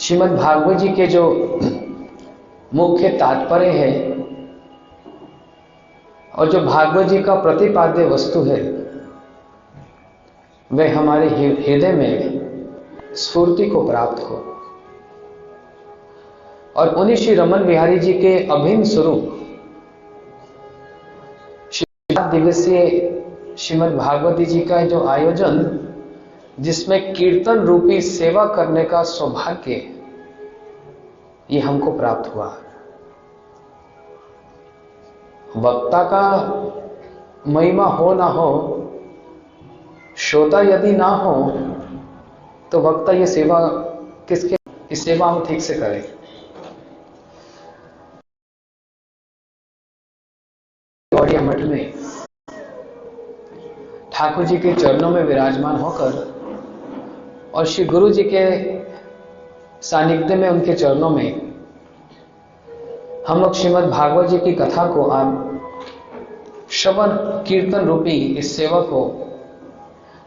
श्रीमद् भागवत जी के जो मुख्य तात्पर्य है और जो भागवत जी का प्रतिपाद्य वस्तु है, वह हमारे हृदय में स्फूर्ति को प्राप्त हो और उन्हीं श्री रमन बिहारी जी के अभिन्न स्वरूप 7 दिवसीय श्रीमद् भागवती जी का जो आयोजन, जिसमें कीर्तन रूपी सेवा करने का सौभाग्य ये हमको प्राप्त हुआ। वक्ता का महिमा हो ना हो, श्रोता यदि ना हो, तो वक्ता ये सेवा किसके, इस सेवा हम ठीक से करें। गौड़िया मठ में ठाकुर जी के चरणों में विराजमान होकर और श्री गुरु जी के सानिध्य में, उनके चरणों में हम लोग श्रीमद् भागवत जी की कथा को आज श्रवण कीर्तन रूपी इस सेवा को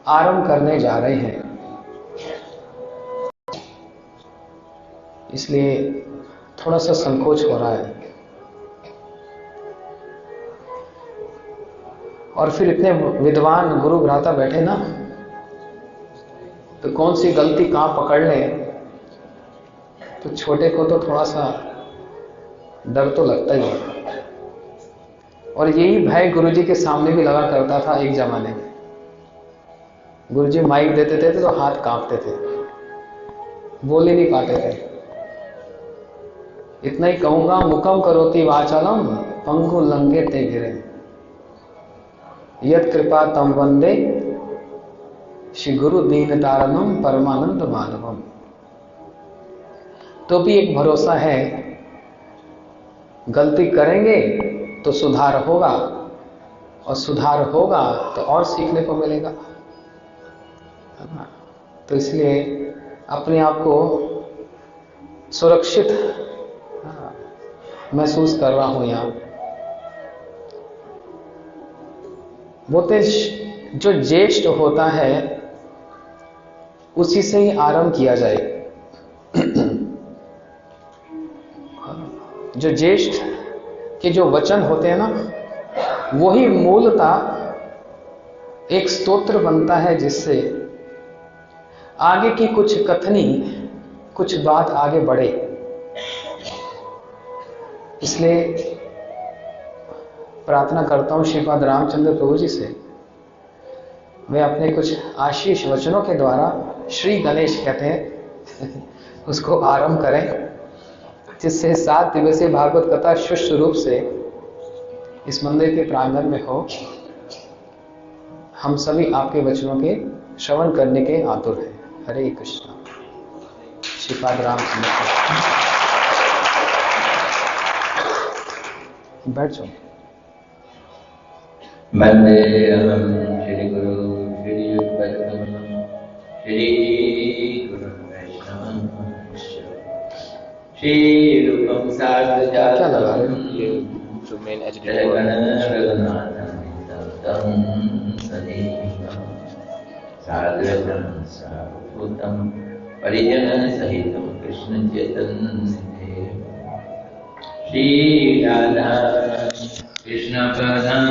आरंभ करने जा रहे हैं। इसलिए थोड़ा सा संकोच हो रहा है और फिर इतने विद्वान गुरु भ्राता बैठे ना, तो कौन सी गलती कहां पकड़ ले, तो छोटे को तो थोड़ा सा डर तो लगता ही है। और यही भय गुरुजी के सामने भी लगा करता था एक जमाने में। गुरुजी माइक देते थे तो हाथ कांपते थे, बोल ही नहीं पाते थे। इतना ही कहूंगा, मुकम करोति वाचालम पंगु लंगे ते गिरे यत कृपा तम वंदे श्री गुरु दीन तारणम परमानंद माधवम। तो भी एक भरोसा है, गलती करेंगे तो सुधार होगा और सुधार होगा तो और सीखने को मिलेगा। तो इसलिए अपने आप को सुरक्षित महसूस कर रहा हूं। यहां बोलते जो ज्येष्ठ होता है उसी से ही आरंभ किया जाए। जो ज्येष्ठ के जो वचन होते हैं ना, वही मूलतः एक स्तोत्र बनता है, जिससे आगे की कुछ कथनी, कुछ बात आगे बढ़े। इसलिए प्रार्थना करता हूं श्रीपाद रामचंद्र प्रभु जी से, वे अपने कुछ आशीष वचनों के द्वारा, श्री गणेश कहते हैं, उसको आरंभ करें, जिससे 7 दिवसीय भागवत कथा सुष्ठु रूप से इस मंदिर के प्रांगण में हो। हम सभी आपके वचनों के श्रवण करने के आतुर हैं। हरे कृष्णा। श्रीपाद रामचंद्र बैठ जाओ। वंदे श्री गुरु श्री युगपद्म श्री गुरु वैष्णव श्री रूपम साग्रजातम साग्रजं सावधूतं परिजन सहितं कृष्ण चैतन्य श्री राधा कृष्ण प्रधान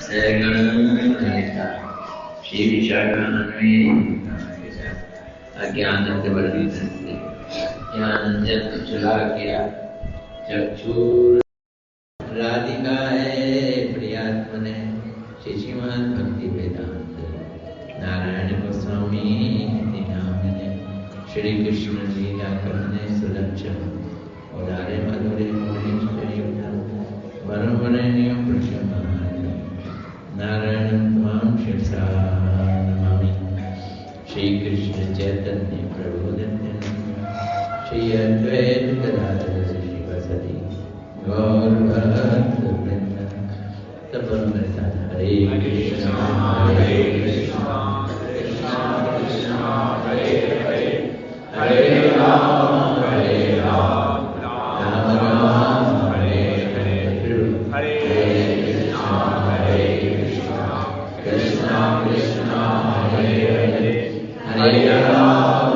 सगुणा श्री अज्ञानतिवर्तन्ते ज्ञानंजन चलाकिया चक्षुर राधिकाए प्रियात्मने श्री श्रीमद् भक्ति वेदांत नारायण गोस्वामी नामने श्री कृष्ण लीला करने सुलक्षण उदारे मधुरे मोहेश्वरी वरुणवरेण्य प्रशमनाय नारायणं त्वां शिरसा नमामि। श्री कृष्ण चैतन्य प्रभु नित्यानंद श्री अद्वैत गदाधर श्रीवासदि गौर भक्तवृंद तपोन्नता। हरे कृष्णा कृष्णा कृष्णा हरे हरे हरे राम राम राम हरे हरे कृष्णा कृष्णा हरे हरे हरे राम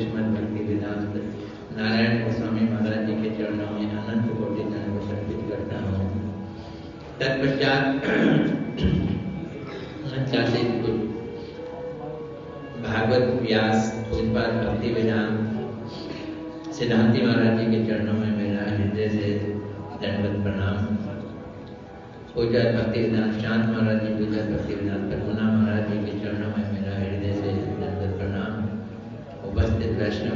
श्रीमद् भक्ति वेदांत नारायण गोस्वामी महाराज जी के चरणों में अनंत कोटि दंड समर्पित करता हूँ। तत्पश्चात भागवत व्यास पूज्यपाद भक्ति वेदांत सिद्धांति महाराज जी के चरणों में मेरा हृदय से दंडवत प्रणाम। पूज्य भक्ति वेदांत शांत महाराज जी, पूज्य भक्ति वेदांत करुणा महाराज जी के चरणों में मेरा हृदय से दंडवत प्रणाम। उपस्थित वैष्णव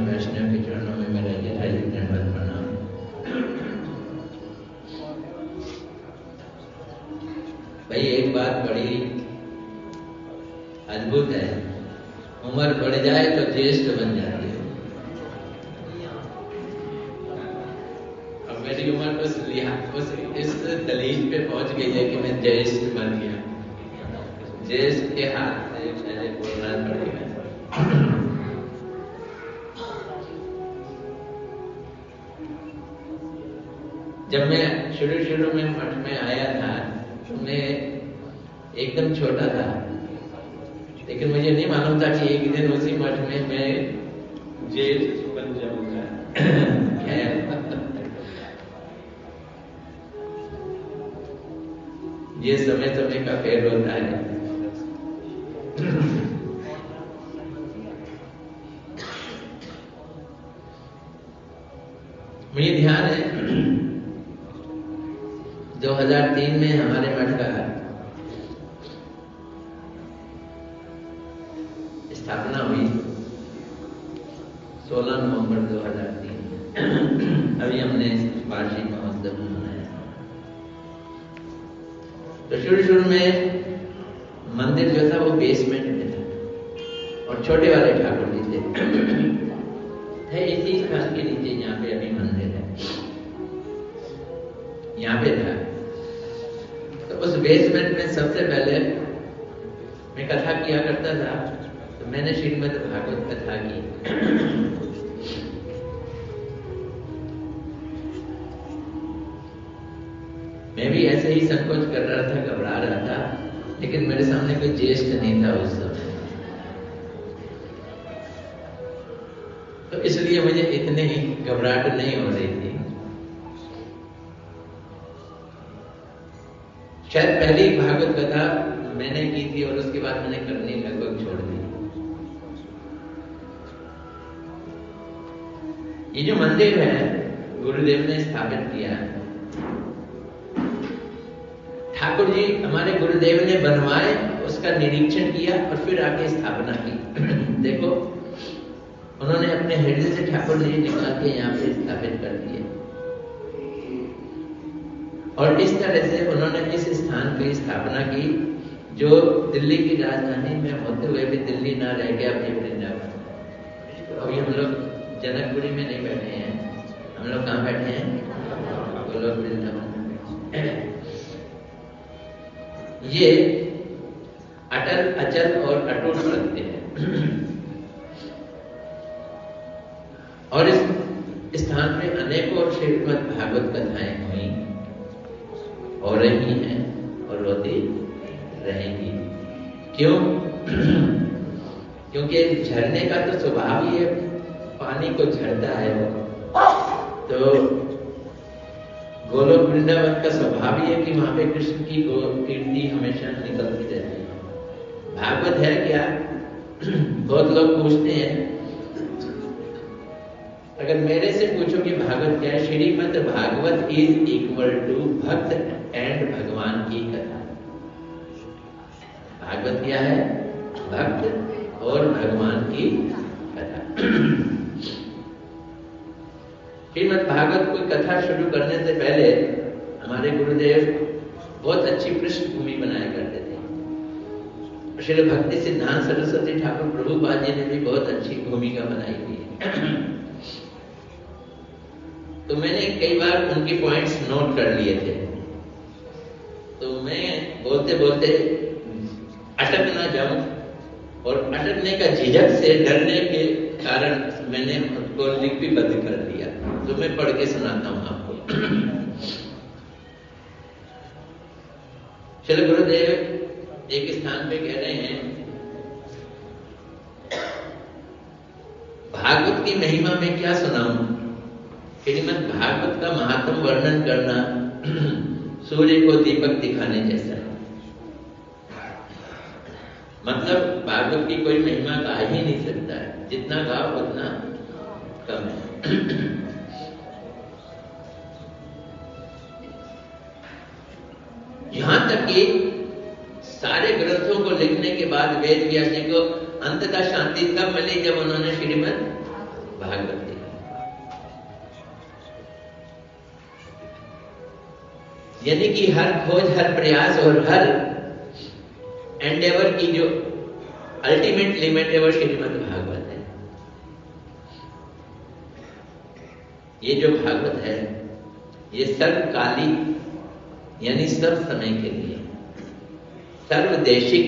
के चरणों में मेरा यथाचित दंडवत प्रणाम। भाई एक बात बड़ी अद्भुत है, उम्र बढ़ जाए तो ज्येष्ठ बन जाती है। अब मेरी उम्र बस इस दलील पे पहुंच गई है कि मैं ज्येष्ठ बन गया। ज्येष्ठ के हाथ से पहले बोलना पड़ेगा। जब मैं शुरू में मठ में आया था तो मैं एकदम छोटा था, लेकिन मुझे नहीं मालूम था कि एक दिन उसी मठ में मैं ज्येष्ठ बन जाऊंगा। ये समय का फेर होता है। मुझे ध्यान है 2003 में हमारे मठ का स्थापना हुई 16 नवंबर 2003। अभी हमने वार्षिक महोत्सव मनाया। तो शुरू में मंदिर जो था वो बेसमेंट में था और छोटे वाले ठाकुर जी थे इसी स्थान के नीचे, यहाँ पे अभी मंदिर है, यहाँ पे था। तो उस बेसमेंट में सबसे पहले मैं कथा किया करता था। तो मैंने श्रीमद् भागवत कथा की। मैं भी ऐसे ही संकोच कर रहा था, घबरा रहा था, लेकिन मेरे सामने कोई ज्येष्ठ नहीं था उस समय। तो इसलिए मुझे इतने ही घबराहट नहीं हो रही थी। शायद पहली भागवत कथा मैंने की थी और उसके बाद मैंने करनी लगभग छोड़ दी। ये जो मंदिर है गुरुदेव ने स्थापित किया है। ठाकुर जी हमारे गुरुदेव ने बनवाए, उसका निरीक्षण किया और फिर आके स्थापना की। देखो उन्होंने अपने हृदय से ठाकुर जी निकाल के यहाँ पे स्थापित कर दिए और इस तरह से उन्होंने इस स्थान की स्थापना की जो दिल्ली की राजधानी में होते हुए भी दिल्ली ना रह गया अपने वृंदावन। तो अभी हम लोग जनकपुरी में नहीं बैठे हैं, हम लोग कहाँ बैठे हैं? वो लोग वृंदावन। ये अटल अचल और अटूट सत्य है। और इस स्थान में अनेकों श्रीमद् भागवत कथाएं हुई और रही हैं और होती रहेंगी। क्यों? क्योंकि झरने का तो स्वभाव ही है, पानी को झरता है। तो गोलोक वृंदावन का स्वभाव ही है कि वहां पे कृष्ण की कीर्ति हमेशा निकलती रहती है। भागवत है क्या? बहुत लोग पूछते हैं। अगर मेरे से पूछो कि भागवत क्या है, Shrimad Bhagwat is equal to भक्त एंड भगवान की कथा। भागवत क्या है? भक्त और भगवान की कथा। श्रीमद् भागवत कोई कथा शुरू करने से पहले हमारे गुरुदेव बहुत अच्छी पृष्ठभूमि बनाया करते थे। श्री भक्ति सिद्धांत सरस्वती ठाकुर प्रभुपाद जी ने भी बहुत अच्छी भूमिका बनाई हुई है। तो मैंने कई बार उनके पॉइंट्स नोट कर लिए थे। तो मैं बोलते बोलते अटक ना जाऊं और अटकने का झिझक से डरने के कारण मैंने उनको लिपिबद्ध कर दिया। तो मैं पढ़ के सुनाता हूं आपको। श्री गुरुदेव एक स्थान पे कह रहे हैं, भागवत की महिमा में क्या सुनाऊं? श्रीमद् भागवत का महात्म वर्णन करना सूर्य को दीपक दिखाने जैसा है। मतलब भागवत की कोई महिमा कहा ही नहीं सकता है, जितना गाओ उतना कम है। यहां तक कि सारे ग्रंथों को लिखने के बाद वेद व्यास जी को अंततः शांति तब मिली जब उन्होंने श्रीमद् भागवत लिखा। यानी कि हर खोज, हर प्रयास और हर एंडेवर की जो अल्टीमेट लिमिट है वो श्रीमद् भागवत है। ये जो भागवत है ये सर्वकालिक यानी सब समय के लिए, सर्वदेशिक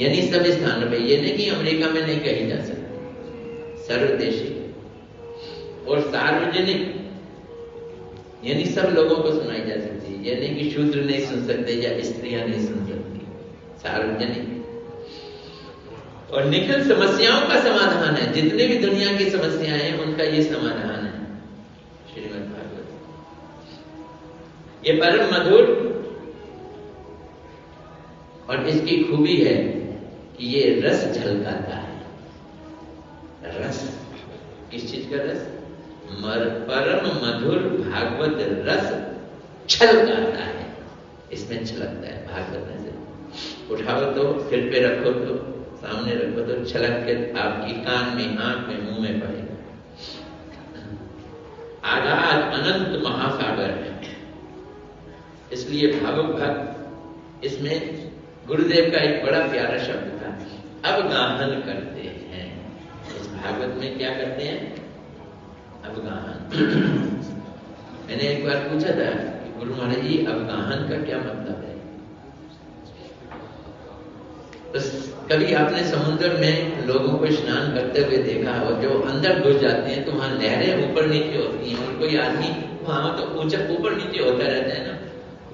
यानी सब स्थानों पे, ये नहीं कि अमेरिका में नहीं कही जा सकती, सर्वदेशिक और सार्वजनिक यानी सब लोगों को सुनाई जा सकती है। यानी कि शूद्र नहीं सुन सकते या स्त्रियां नहीं सुन सकती, सार्वजनिक। और निखिल समस्याओं का समाधान है, जितनी भी दुनिया की समस्याएं हैं उनका ये समाधान है श्रीमद् भागवत। ये परम मधुर और इसकी खूबी है कि ये रस झलकाता है। रस किस चीज का रस? परम मधुर भागवत रस छलकाता है, इसमें छलकता है भागवत में से। उठाओ तो, सिर पे रखो तो, सामने रखो तो छलक के आपकी कान में, आंख में, मुंह में पड़ेगा। आगाध अनंत महासागर है। इसलिए भावुक भक्त, इसमें गुरुदेव का एक बड़ा प्यारा शब्द था, अवगाहन करते हैं। इस भागवत में क्या करते हैं? अवगाहन। मैंने एक बार पूछा था कि गुरु महाराज जी अवगाहन का क्या मतलब है? तो कभी आपने समुद्र में लोगों को स्नान करते हुए देखा हो, जो अंदर घुस जाते हैं तो वहां लहरें ऊपर नीचे होती हैं और कोई आदमी वहां तो ऊंचा ऊपर नीचे होता रहता है ना।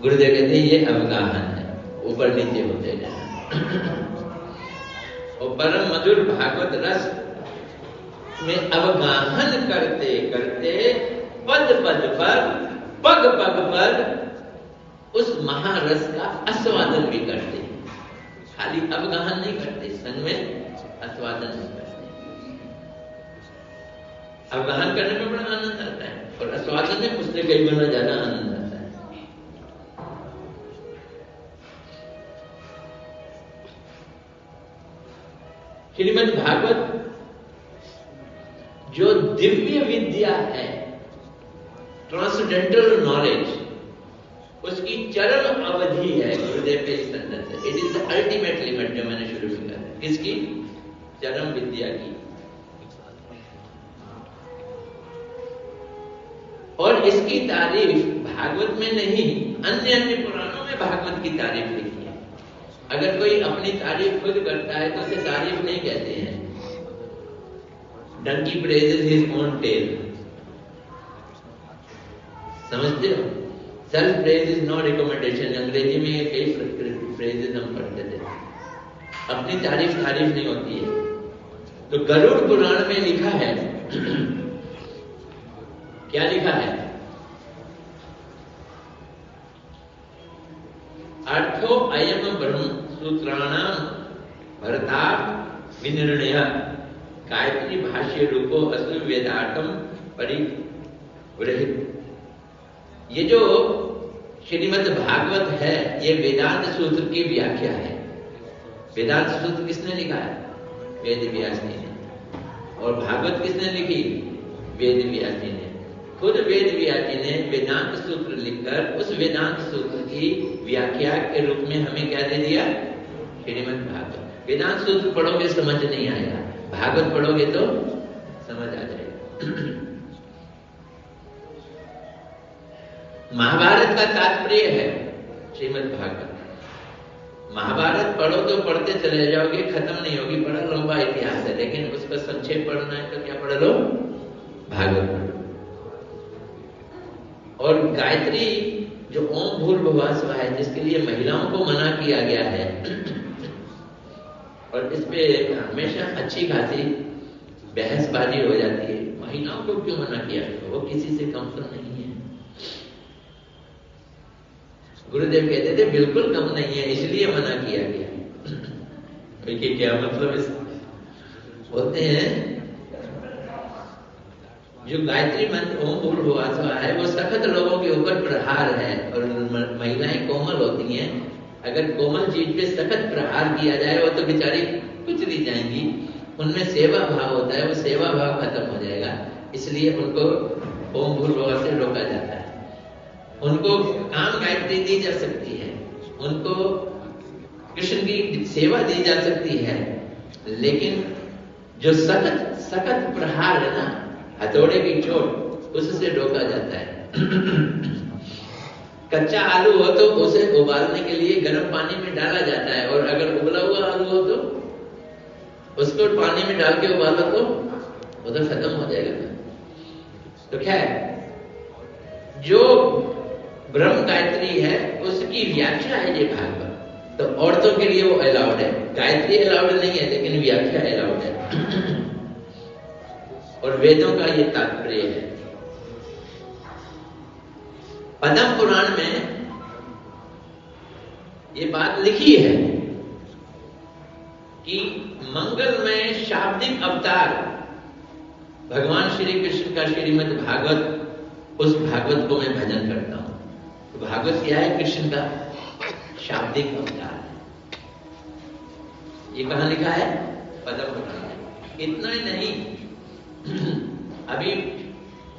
गुरुदेव कहते हैं ये अवगाहन है, ऊपर नीचे होते जाए। और परम मधुर भागवत रस में अवगाहन करते करते पद पद पर, पग पग पर उस महारस का आस्वादन भी करते हैं। खाली अवगाहन नहीं करते, संग में आस्वादन भी करते। अवगाहन करने में बड़ा आनंद आता है और आस्वादन में उससे कई गुना ज्यादा आनंद आता है। श्रीमद् भागवत जो दिव्य विद्या है, ट्रांसडेंटल नॉलेज, उसकी चरम अवधि है गुरुदेव के इस अंदर से। It is the ultimate limit, जो मैंने शुरू में कहा था। किसकी? चरम विद्या की। और इसकी तारीफ भागवत में नहीं, अन्य अन्य पुराणों में भागवत की तारीफ लिखी है। अगर कोई अपनी तारीफ खुद करता है तो उसे तारीफ नहीं कहते हैं। Donkey praises his own tail, समझते हो? Self praise is no recommendation. अंग्रेजी में कई फ्रेजेस हम पढ़ते थे। अपनी तारीफ नहीं होती है। तो गरुड़ पुराण में लिखा है, क्या लिखा है? अर्थो अयम ब्रह्म सूत्राणाम भरता विनिर्णय गायत्री भाष्य रूपो अस्मि वेदार्थम परिवृहित। ये जो श्रीमद् भागवत है, ये वेदांत सूत्र की व्याख्या है। वेदांत सूत्र किसने लिखा है? वेद व्यास जी ने। और भागवत किसने लिखी? वेद व्यास जी ने। खुद वेद व्यास जी ने वेदांत सूत्र लिखकर उस वेदांत सूत्र की व्याख्या के रूप में हमें क्या दे दिया? श्रीमद् भागवत। वेदांत सूत्र पढ़ोगे समझ नहीं आएगा, भागवत पढ़ोगे तो समझ आ जाएगा। महाभारत का तात्पर्य है श्रीमद् भागवत। महाभारत पढ़ो तो पढ़ते चले जाओगे, खत्म नहीं होगी। बड़ा लंबा इतिहास है, लेकिन उसका संक्षेप पढ़ना है तो क्या पढ़ लो? भागवत पढ़ो। और गायत्री जो ओम भूर्भुवः स्वः है, जिसके लिए महिलाओं को मना किया गया है, और इस पे हमेशा अच्छी खासी बहसबाजी हो जाती है, महिलाओं को क्यों मना किया? वो किसी से कम तो नहीं है। गुरुदेव कहते थे बिल्कुल कम नहीं है, इसलिए मना किया गया। कि क्या मतलब इस बोलते हैं जो गायत्री मंत्र ओम भूर्भुवः स्वः है वो सखत लोगों के ऊपर प्रहार है, और महिलाएं कोमल होती हैं, अगर कोमल चीज पे सखत प्रहार किया जाए वो तो बेचारी कुछ नहीं जाएंगी। उनमें सेवा भाव होता है, वो सेवा भाव खत्म हो जाएगा, इसलिए उनको ओम भूर्भुवः से रोका जाता है। उनको काम गायत्री दी जा सकती है, उनको कृष्ण की सेवा दी जा सकती है, लेकिन जो सखत सखत प्रहार है ना, हथौड़े की चोट, उससे रोका जाता है। कच्चा आलू हो तो उसे उबालने के लिए गर्म पानी में डाला जाता है, और अगर उबला हुआ आलू हो तो उसको पानी में डाल के उबालो तो वो तो खत्म हो जाएगा। तो क्या है, जो ब्रह्म गायत्री है उसकी व्याख्या है ये भागवत। तो औरतों के लिए वो अलाउड है, गायत्री अलाउड नहीं है, लेकिन व्याख्या अलाउड है। और वेदों का ये तात्पर्य है। पद्म पुराण में ये बात लिखी है कि मंगलमय शाब्दिक अवतार भगवान श्री कृष्ण का श्रीमद् भागवत, उस भागवत को मैं भजन करता हूं। तो भागवत क्या है? कृष्ण का शाब्दिक अवतार है। ये कहां लिखा है? पद्म पुराण में। इतना ही नहीं, अभी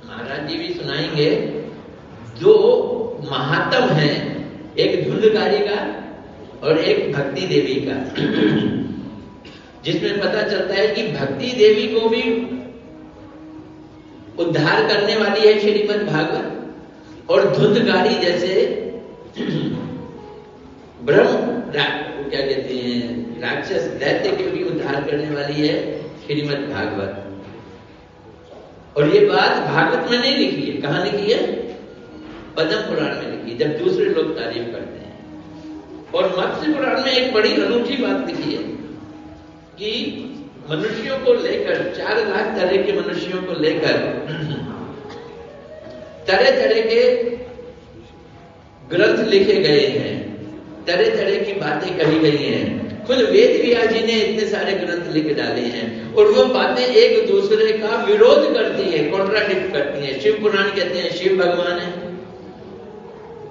महाराज जी भी सुनाएंगे, दो महात्म हैं, एक धुंधकारी का और एक भक्ति देवी का, जिसमें पता चलता है कि भक्ति देवी को भी उद्धार करने वाली है श्रीमद् भागवत, और धुंधकारी जैसे ब्रह्म क्या कहते हैं, राक्षस दैत्य के भी उद्धार करने वाली है श्रीमद् भागवत। और ये बात भागवत में नहीं लिखी है, कहां लिखी है? पद्म पुराण में लिखी, जब दूसरे लोग तारीफ करते हैं। और मत्स्य पुराण में एक बड़ी अनूठी बात लिखी है कि मनुष्यों को लेकर, 4 लाख तरह के मनुष्यों को लेकर तरह तरह के ग्रंथ लिखे गए हैं, तरह तरह की बातें कही गई हैं। खुद वेद व्यास जी ने इतने सारे ग्रंथ लिख डाले हैं, और वो बातें एक दूसरे का विरोध करती है, कॉन्ट्राडिक्ट करती हैं। शिव पुराण कहते हैं शिव भगवान है,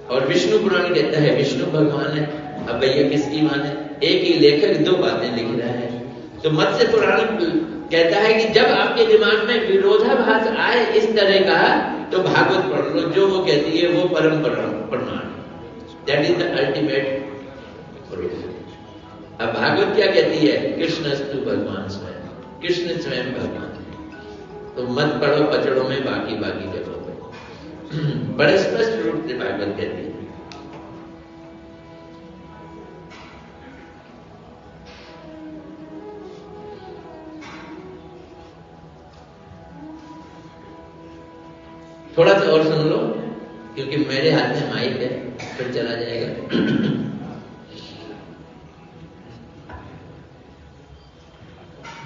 और विष्णु पुराण कहता है विष्णु भगवान है। अब भैया किसकी माने? एक ही लेखक 2 बातें लिख रहा है। तो मत्स्य पुराण कहता है कि जब आपके दिमाग में विरोधाभास आए इस तरह का, तो भागवत पढ़ लो, जो वो कहती है वो परम प्रमाण, that is the ultimate proof. अब भागवत क्या कहती है? कृष्णस्तु भगवान स्वयं, कृष्ण स्वयं भगवान है। तो मत पढ़ो पचड़ों में बाकी बाकी जगहों पे, बड़े स्पष्ट रूप से भागवत कहती है। थोड़ा सा और सुन लो, क्योंकि मेरे हाथ में माइक है, फिर चला जाएगा।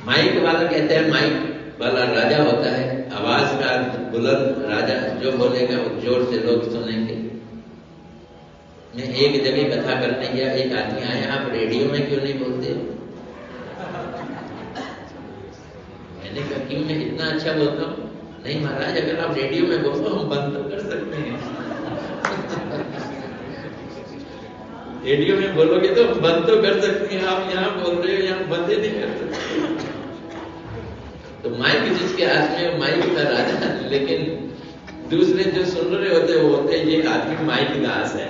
माइक वाला कहते हैं, माइक वाला राजा होता है, आवाज का बुलंद राजा, जो बोलेगा वो जोर से लोग सुनेंगे। मैं एक जगह कथा करने गया, एक आदमी आया, आप रेडियो में क्यों नहीं बोलते? मैंने कहा क्यों, मैं इतना अच्छा बोलता हूँ? नहीं महाराज, अगर आप रेडियो में बोलो हम बंद तो कर सकते हैं। रेडियो में बोलोगे तो बंद तो कर सकते हैं, आप यहाँ बोल रहे हो, यहाँ बंद ही नहीं कर सकते। तो माइक जिसके हाथ में, माइक का राजा, लेकिन दूसरे जो सुन रहे होते वो होते ये आदमी माइक दास है,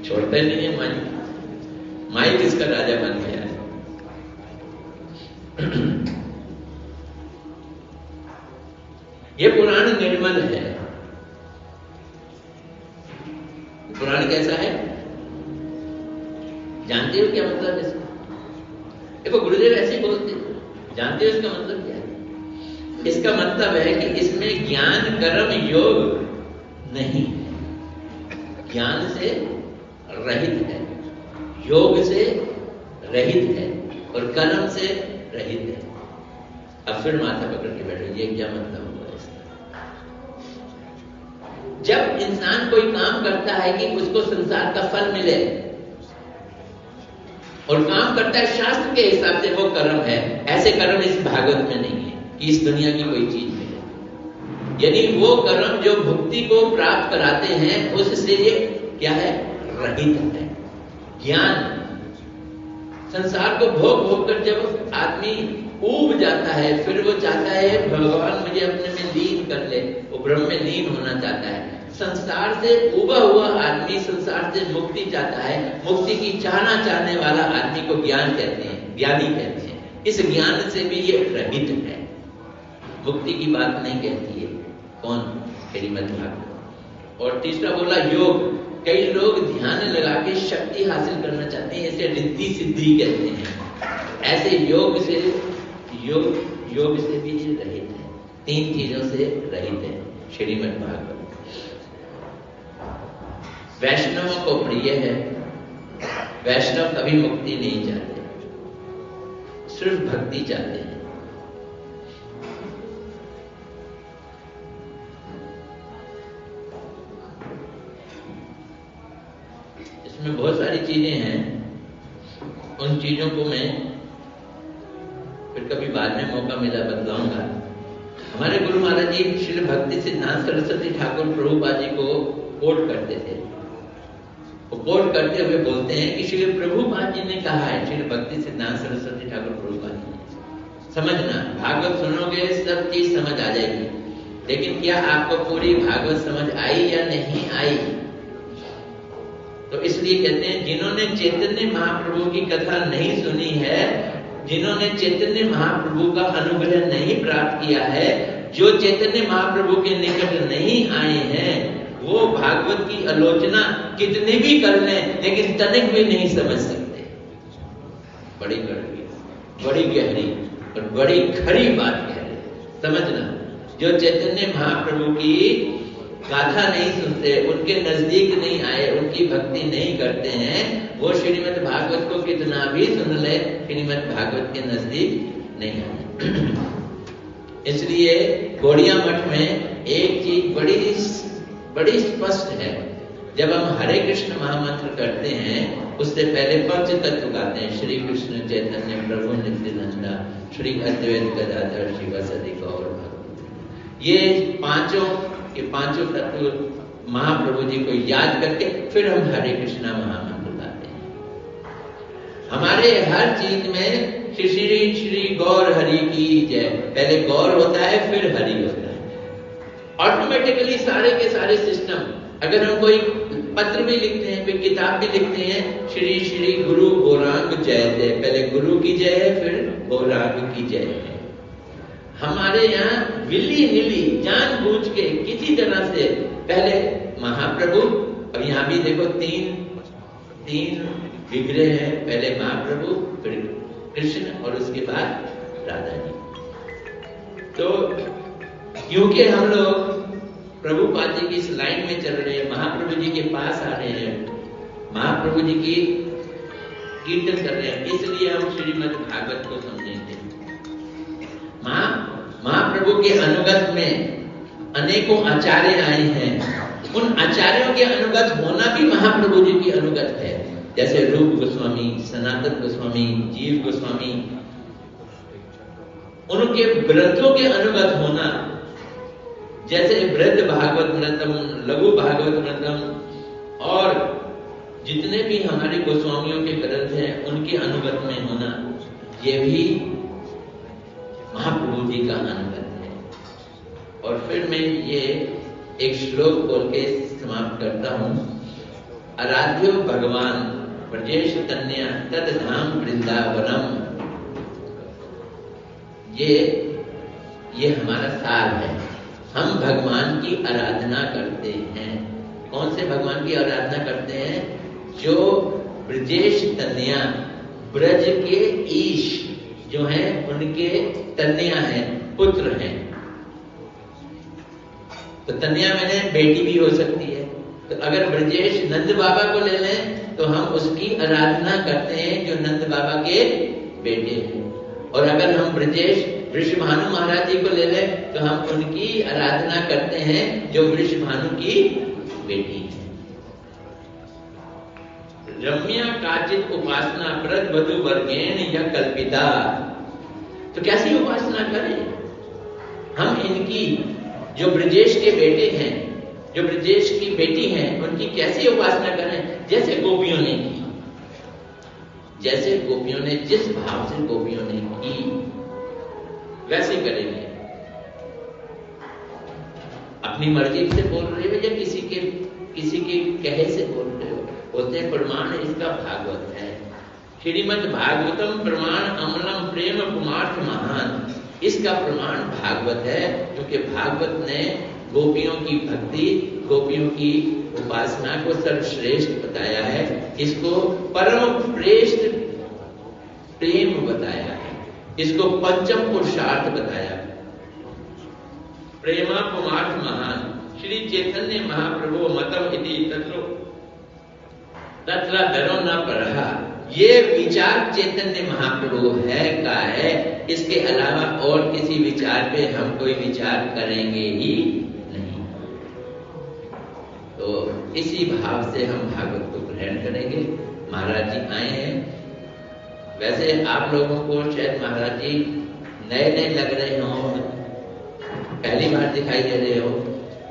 छोड़ते नहीं है माइक, माइक इसका राजा बन गया है। ये पुराण निर्मल है। पुराण कैसा है जानते हो? क्या मतलब इसका? देखो गुरुदेव ऐसे बोलते, जानते हो इसका मतलब क्या है? इसका मतलब है कि इसमें ज्ञान कर्म योग नहीं, ज्ञान से रहित है, योग से रहित है, और कर्म से रहित है। अब फिर माथा पकड़ के बैठो, ये क्या मतलब हुआ इसका? जब इंसान कोई काम करता है कि उसको संसार का फल मिले और काम करता है शास्त्र के हिसाब से, वो कर्म है। ऐसे कर्म इस भागवत में नहीं है कि इस दुनिया की कोई चीज मिले। यानी वो कर्म जो भक्ति को प्राप्त कराते हैं उससे ये क्या है? रहित है। ज्ञान, संसार को भोग भोग कर जब आदमी ऊब जाता है, फिर वो चाहता है भगवान मुझे अपने में लीन कर ले, वो ब्रह्म में लीन होना चाहता है। संसार से उबा हुआ आदमी संसार से मुक्ति चाहता है। मुक्ति की चाहना चाहने वाला आदमी को ज्ञान कहते हैं, ज्ञानी कहते हैं। इस ज्ञान से भी ये रहित है, मुक्ति की बात नहीं कहती है। कौन? श्रीमद् भागवत। और तीसरा बोला योग। कई लोग ध्यान लगा के शक्ति हासिल करना चाहते हैं, इसे रिद्धि सिद्धि कहते हैं। ऐसे योग से भी रहित है, तीन चीजों से रहित है श्रीमद् भागवत। वैष्णवों को प्रिय है। वैष्णव कभी मुक्ति नहीं चाहते, सिर्फ भक्ति चाहते हैं। इसमें बहुत सारी चीजें हैं, उन चीजों को मैं फिर कभी बाद में मौका मिला बतलाऊंगा। हमारे गुरु महाराज जी श्री भक्ति सिद्धांत सरस्वती ठाकुर प्रभुपाद जी को कोट करते थे। वो कोट करते हुए बोलते हैं कि श्री प्रभुपाद जी ने कहा है, श्री भक्ति सिद्धांत सरस्वती ठाकुर प्रभुपाद जी ने। समझना, भागवत सुनोगे सब चीज समझ आ जाएगी, लेकिन क्या आपको पूरी भागवत समझ आई या नहीं आई? तो इसलिए कहते हैं जिन्होंने चैतन्य महाप्रभु की कथा नहीं सुनी है, जिन्होंने चैतन्य महाप्रभु का अनुग्रह नहीं प्राप्त किया है, जो चैतन्य महाप्रभु के निकट नहीं आए हैं, वो भागवत की आलोचना कितनी भी कर लें लेकिन तनिक भी नहीं समझ सकते। बड़ी कड़वी, बड़ी गहरी और बड़ी खरी बात कह रहे। समझना, जो चैतन्य महाप्रभु की गाथा नहीं सुनते, उनके नजदीक नहीं आए, उनकी भक्ति नहीं करते हैं, वो श्रीमद् भागवत को कितना भी सुन ले, श्रीमद् भागवत के नजदीक नहीं आए। इसलिए गौड़िया मठ में एक चीज बड़ी स्पष्ट है। जब हम हरे कृष्ण महामंत्र करते हैं, उससे पहले पंच तत्व गाते हैं, श्री कृष्ण चैतन्य प्रभु नित्यानंदा, श्री अद्वैत गदाधर शिवासदि गौर भक्त। ये पांचों तत्व महाप्रभु जी को याद करके फिर हम हरे कृष्णा महामंत्र गाते हैं। हमारे हर चीज में श्री गौर हरि की जय, पहले गौर होता है फिर हरि होता है। ऑटोमेटिकली सारे के सारे सिस्टम, अगर हम कोई पत्र भी लिखते हैं, कोई किताब भी लिखते हैं, श्री गुरु गौरांग जय जय, पहले गुरु की जय है फिर गौरांग की जय है। हमारे यहाँ विली निली जानबूझ के किसी तरह से पहले महाप्रभु, अब यहाँ भी देखो तीन विग्रह हैं, पहले महाप्रभु फिर कृष्ण और उसके बाद राधा जी। तो क्योंकि हम लोग प्रभुपाद जी की इस लाइन में चल रहे हैं, महाप्रभु जी के पास आ रहे हैं, महाप्रभु जी की कीर्तन कर रहे हैं, इसलिए हम श्रीमद् भागवत को समझेंगे। महाप्रभु के अनुगत में अनेकों आचार्य आए हैं। उन आचार्यों के अनुगत होना भी महाप्रभु जी की अनुगत है। जैसे रूप गोस्वामी, सनातन गोस्वामी, जीव गोस्वामी, उनके ग्रंथों के अनुगत होना, जैसे वृद्ध भागवत मृतम, लघु भागवत मृतम और जितने भी हमारे गोस्वामियों के ग्रंथ हैं, उनके अनुगत में होना, ये भी महाप्रभु जी का अनुगत है। और फिर मैं ये एक श्लोक बोल के समाप्त करता हूं। आराध्यो भगवान ब्रजेश तन्या तद धाम वृंदावनम। ये हमारा सार है। हम भगवान की आराधना करते हैं। कौन से भगवान की आराधना करते हैं? जो ब्रजेश तन्या, ब्रज के ईश जो हैं, उनके तन्या हैं, पुत्र हैं। तो तन्या मैंने बेटी भी हो सकती है। तो अगर ब्रजेश नंद बाबा को ले लें तो हम उसकी आराधना करते हैं, जो नंद बाबा के बेटे हैं। और अगर हम ब्रजेश वृषभानु महाराज जी को ले ले तो हम उनकी आराधना करते हैं जो वृषभानु की बेटी है। रम्या काचित उपासना प्रद वधु वर्गेण या कल्पिता। तो कैसी उपासना करें हम इनकी, जो ब्रजेश के बेटे हैं, जो ब्रजेश की बेटी हैं, उनकी कैसी उपासना करें? जैसे गोपियों ने की, जैसे गोपियों ने, जिस भाव से गोपियों ने की वैसे करेंगे। अपनी मर्जी से बोल रहे हो या किसी के कहे से बोल रहे हो? बोलते हैं प्रमाण इसका भागवत है। श्रीमद् भागवतम प्रमाण अमलम प्रेम पुमार्थ महान। इसका प्रमाण भागवत है, क्योंकि भागवत ने गोपियों की भक्ति, गोपियों की उपासना को सर्वश्रेष्ठ बताया है। इसको परम श्रेष्ठ प्रेम बताया है, इसको पंचम पुरुषार्थ बताया है। प्रेमा पुमार्थ महान श्री चैतन्य महाप्रभु मतम इति तत्र धरो न पढ़ा। ये विचार चैतन्य महाप्रभु है का है, इसके अलावा और किसी विचार पे हम कोई विचार करेंगे ही नहीं। तो इसी भाव से हम भागवत को ग्रहण करेंगे। महाराज जी आए हैं, वैसे आप लोगों को शायद महाराज जी नए नए लग रहे हो, पहली बार दिखाई दे रहे हो।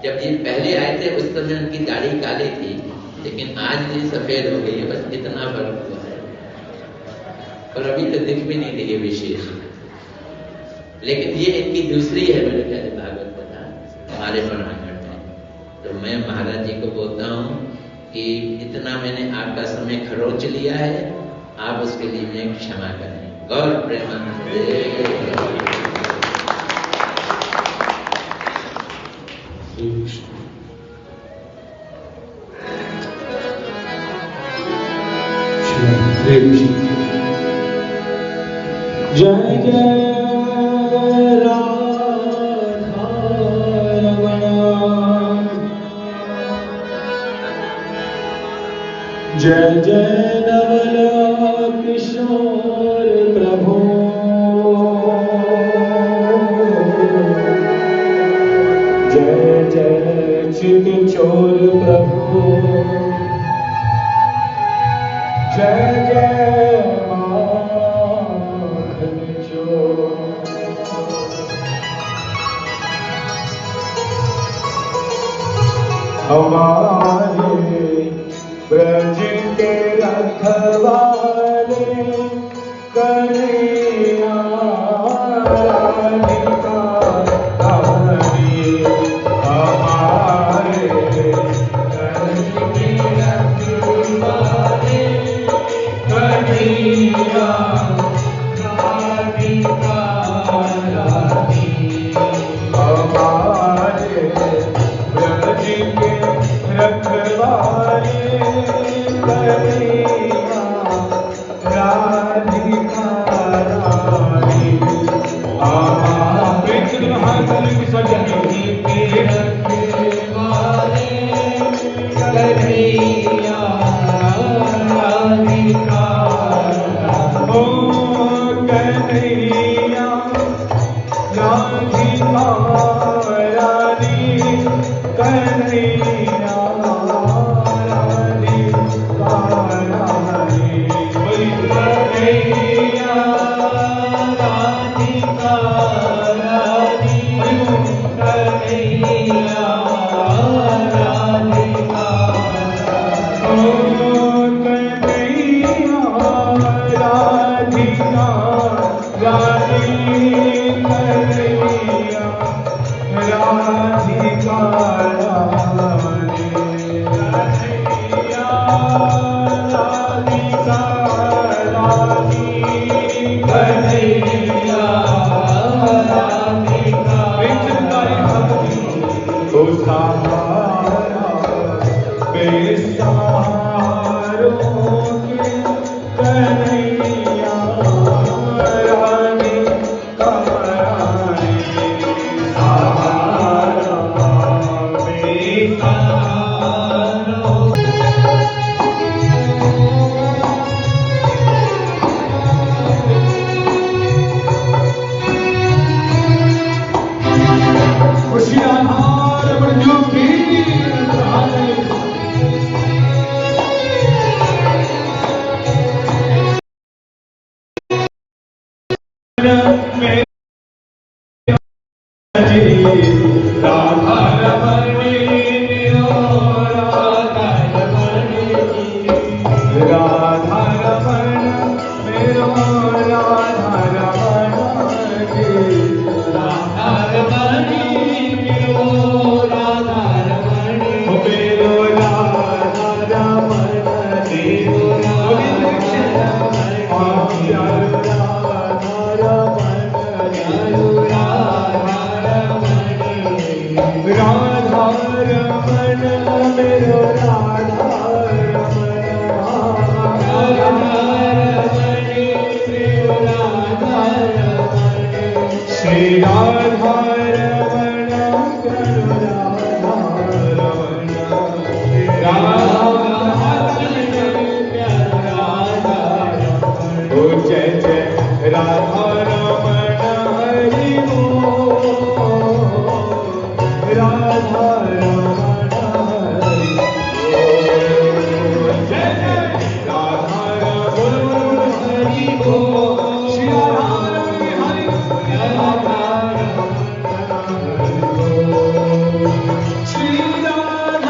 जब जी पहले आए थे उस समय उनकी दाढ़ी काली थी, लेकिन आज भी सफेद हो गई है, बस इतना फर्क हुआ है। और अभी तो दिख भी नहीं रही है विशेष, लेकिन ये इनकी दूसरी है मेरे ख्याल भागवत कथा हमारे प्रांगण में। तो मैं महाराज जी को बोलता हूँ कि इतना मैंने आपका समय खरोच लिया है, आप उसके लिए मैं क्षमा करें। गौर प्रेमानंद। जय जय राधा रमण, जय जय नवल किशोर प्रभु, जय जय चित चोर प्रभु, जय जय हमारे ब्रज के रखवाले कन्हैया राधिका हरि। हमारे ब्रज के रखवाले कन्हैया राधिका हरि। हमारे ब्रज के रखवाले कन्हैया राधिका रानी। महाकाल की सजनी के रखवाले कन्हैया राधिका। ओ कन्हैया राधिका रानी, कन्हैया राधिका रानी। कन्हैया राधिका रानी, कन्हैया राधिका। ओ कन्हैया राधिका रानी, कन्हैया राधिका रानी। कन्हैया राधिका रानी, कन्हैया राधिका। ओ सहारा बेसहारों के कन्हैया राधिका रानी। सहारा बेसहारों श्री राधा रमण जी की राधा रमण राधा रमण मेरो राधा रमण राधा रमण मेरो राधा रमण मेरो राधा रमण देव राधा रमण मेरो राधा श्री राधा रमण करो राधा रमण ओ जय जय राधा रमण हरि बोल राधा रमण हरि बोल जय जय राधा रमण हरि बोल श्री राधा रमण हरि राधा श्री राधा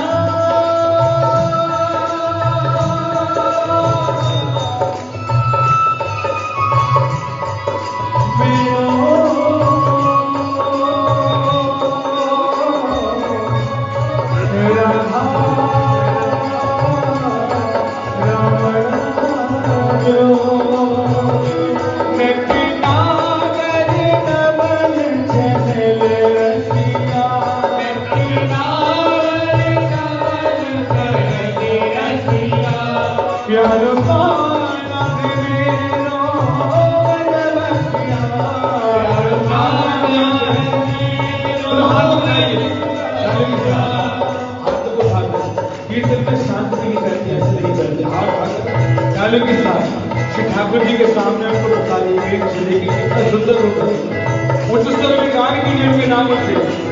श्री ठाकुर जी के सामने उनको बता दीजिए चलेगी कितना सुंदर होता है उस तरह के गाने की उनके नाम से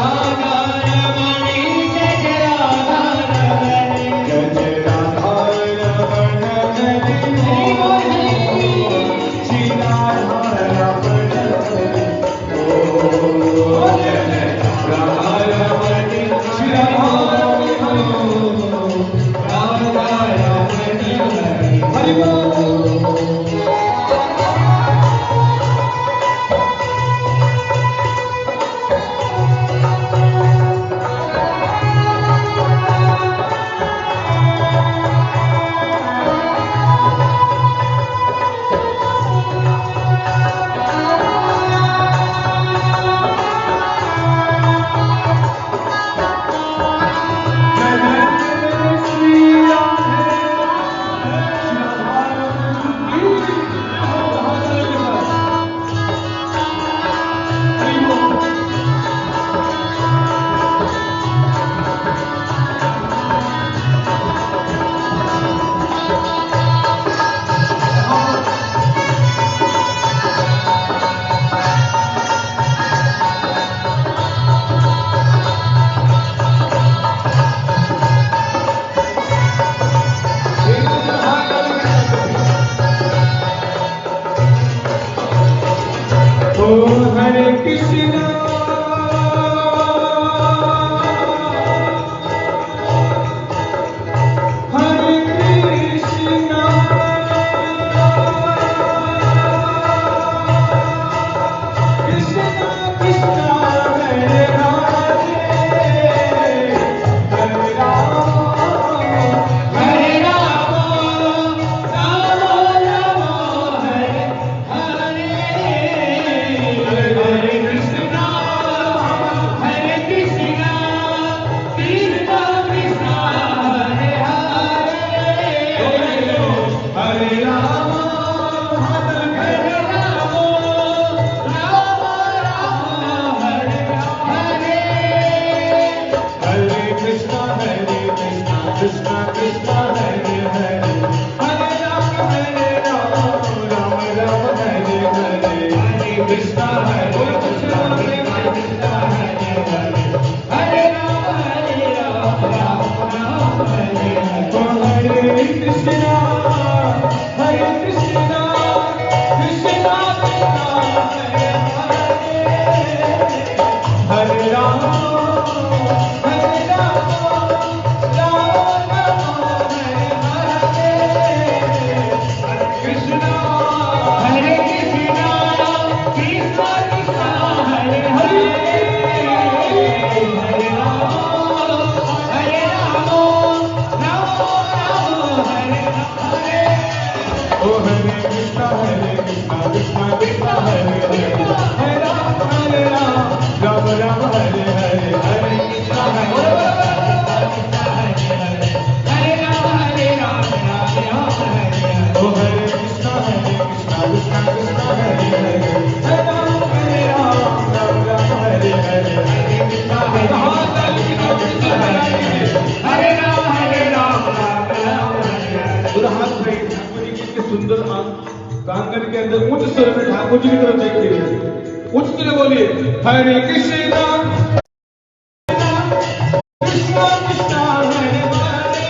राधा मंदिर के अंदर उच्च स्वर में ठाकुर जी की तरफ देखते हुए उच्च स्वर में बोलिए हरे कृष्णा कृष्णा कृष्णा हरे हरे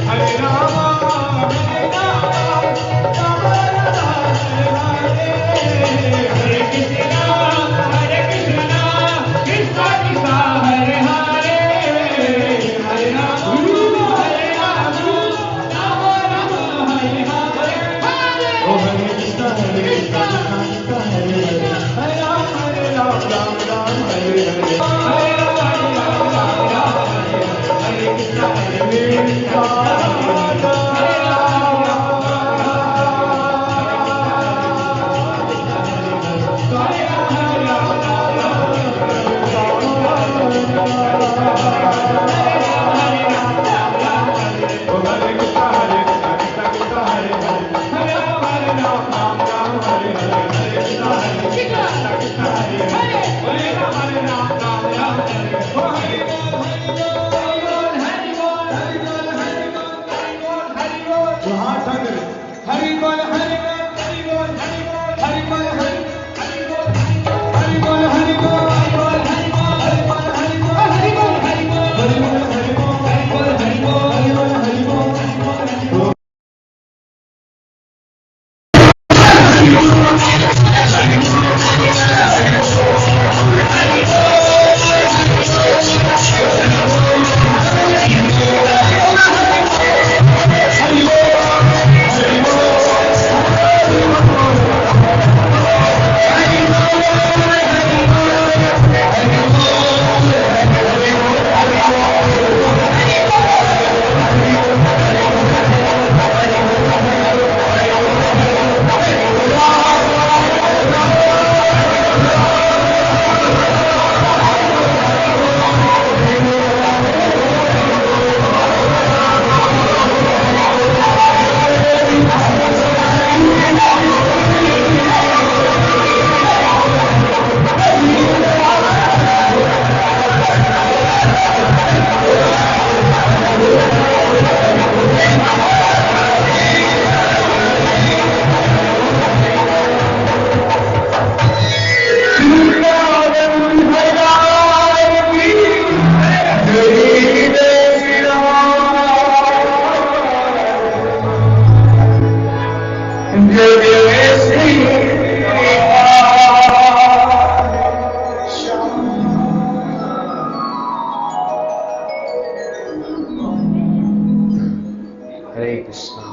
हरे राम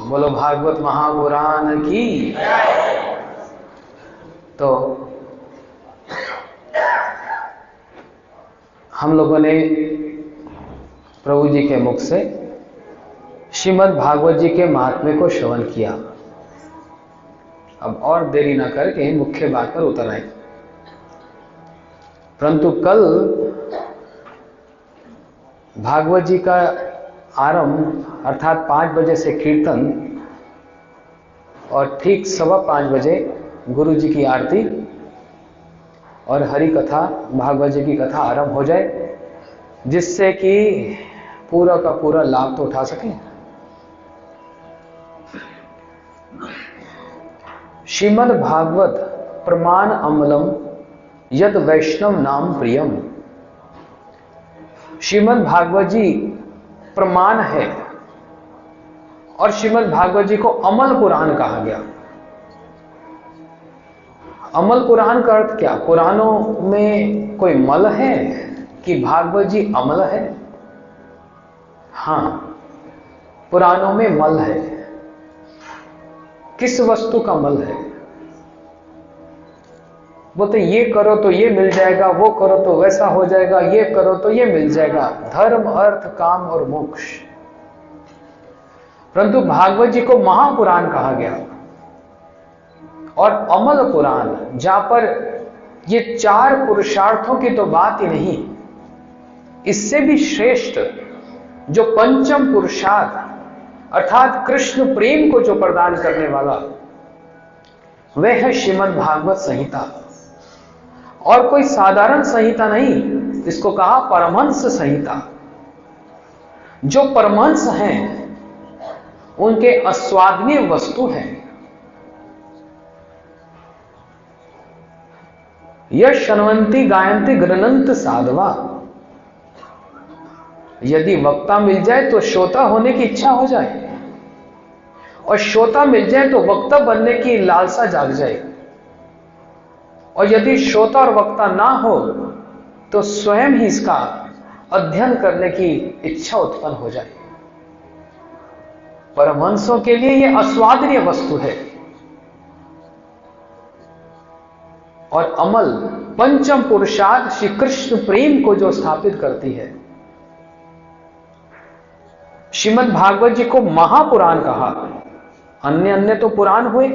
बोलो भागवत महापुराण की। तो हम लोगों ने प्रभु जी के मुख से श्रीमद् भागवत जी के महात्म्य को श्रवण किया। अब और देरी न करके मुख्य बात पर उतर आए। परंतु कल भागवत जी का आरंभ अर्थात 5 बजे से कीर्तन और ठीक 5:15 बजे गुरु जी की आरती और हरि कथा भागवत जी की कथा आरंभ हो जाए, जिससे कि पूरा का पूरा लाभ तो उठा सकें। श्रीमद् भागवत प्रमाण अमलम यद वैष्णव नाम प्रियम। श्रीमद् भागवत जी प्रमाण है और श्रीमद् भागवत जी को अमल पुराण कहा गया। अमल पुराण का अर्थ क्या? पुराणों में कोई मल है कि भागवत जी अमल है? हां, पुराणों में मल है। किस वस्तु का मल है? वो तो ये करो तो ये मिल जाएगा, वो करो तो वैसा हो जाएगा, ये करो तो ये मिल जाएगा, धर्म अर्थ काम और मोक्ष। परंतु भागवत जी को महापुराण कहा गया और अमल पुराण, जहां पर ये 4 पुरुषार्थों की तो बात ही नहीं, इससे भी श्रेष्ठ जो पंचम पुरुषार्थ अर्थात कृष्ण प्रेम को जो प्रदान करने वाला, वह है श्रीमद् भागवत संहिता। और कोई साधारण संहिता नहीं, इसको कहा परमहंस संहिता। जो परमहंस हैं उनके आस्वादनीय वस्तु है। यश शृण्वन्ति गायन्ति गृणन्त साधवा। यदि वक्ता मिल जाए तो श्रोता होने की इच्छा हो जाए, और श्रोता मिल जाए तो वक्ता बनने की लालसा जाग जाए, और यदि श्रोता और वक्ता ना हो तो स्वयं ही इसका अध्ययन करने की इच्छा उत्पन्न हो जाए। परमहंसों के लिए यह अस्वादनीय वस्तु है। और अमल पंचम पुरुषार्थ श्री कृष्ण प्रेम को जो स्थापित करती है। श्रीमद् भागवत जी को महापुराण कहा। अन्य अन्य तो पुराण हुए,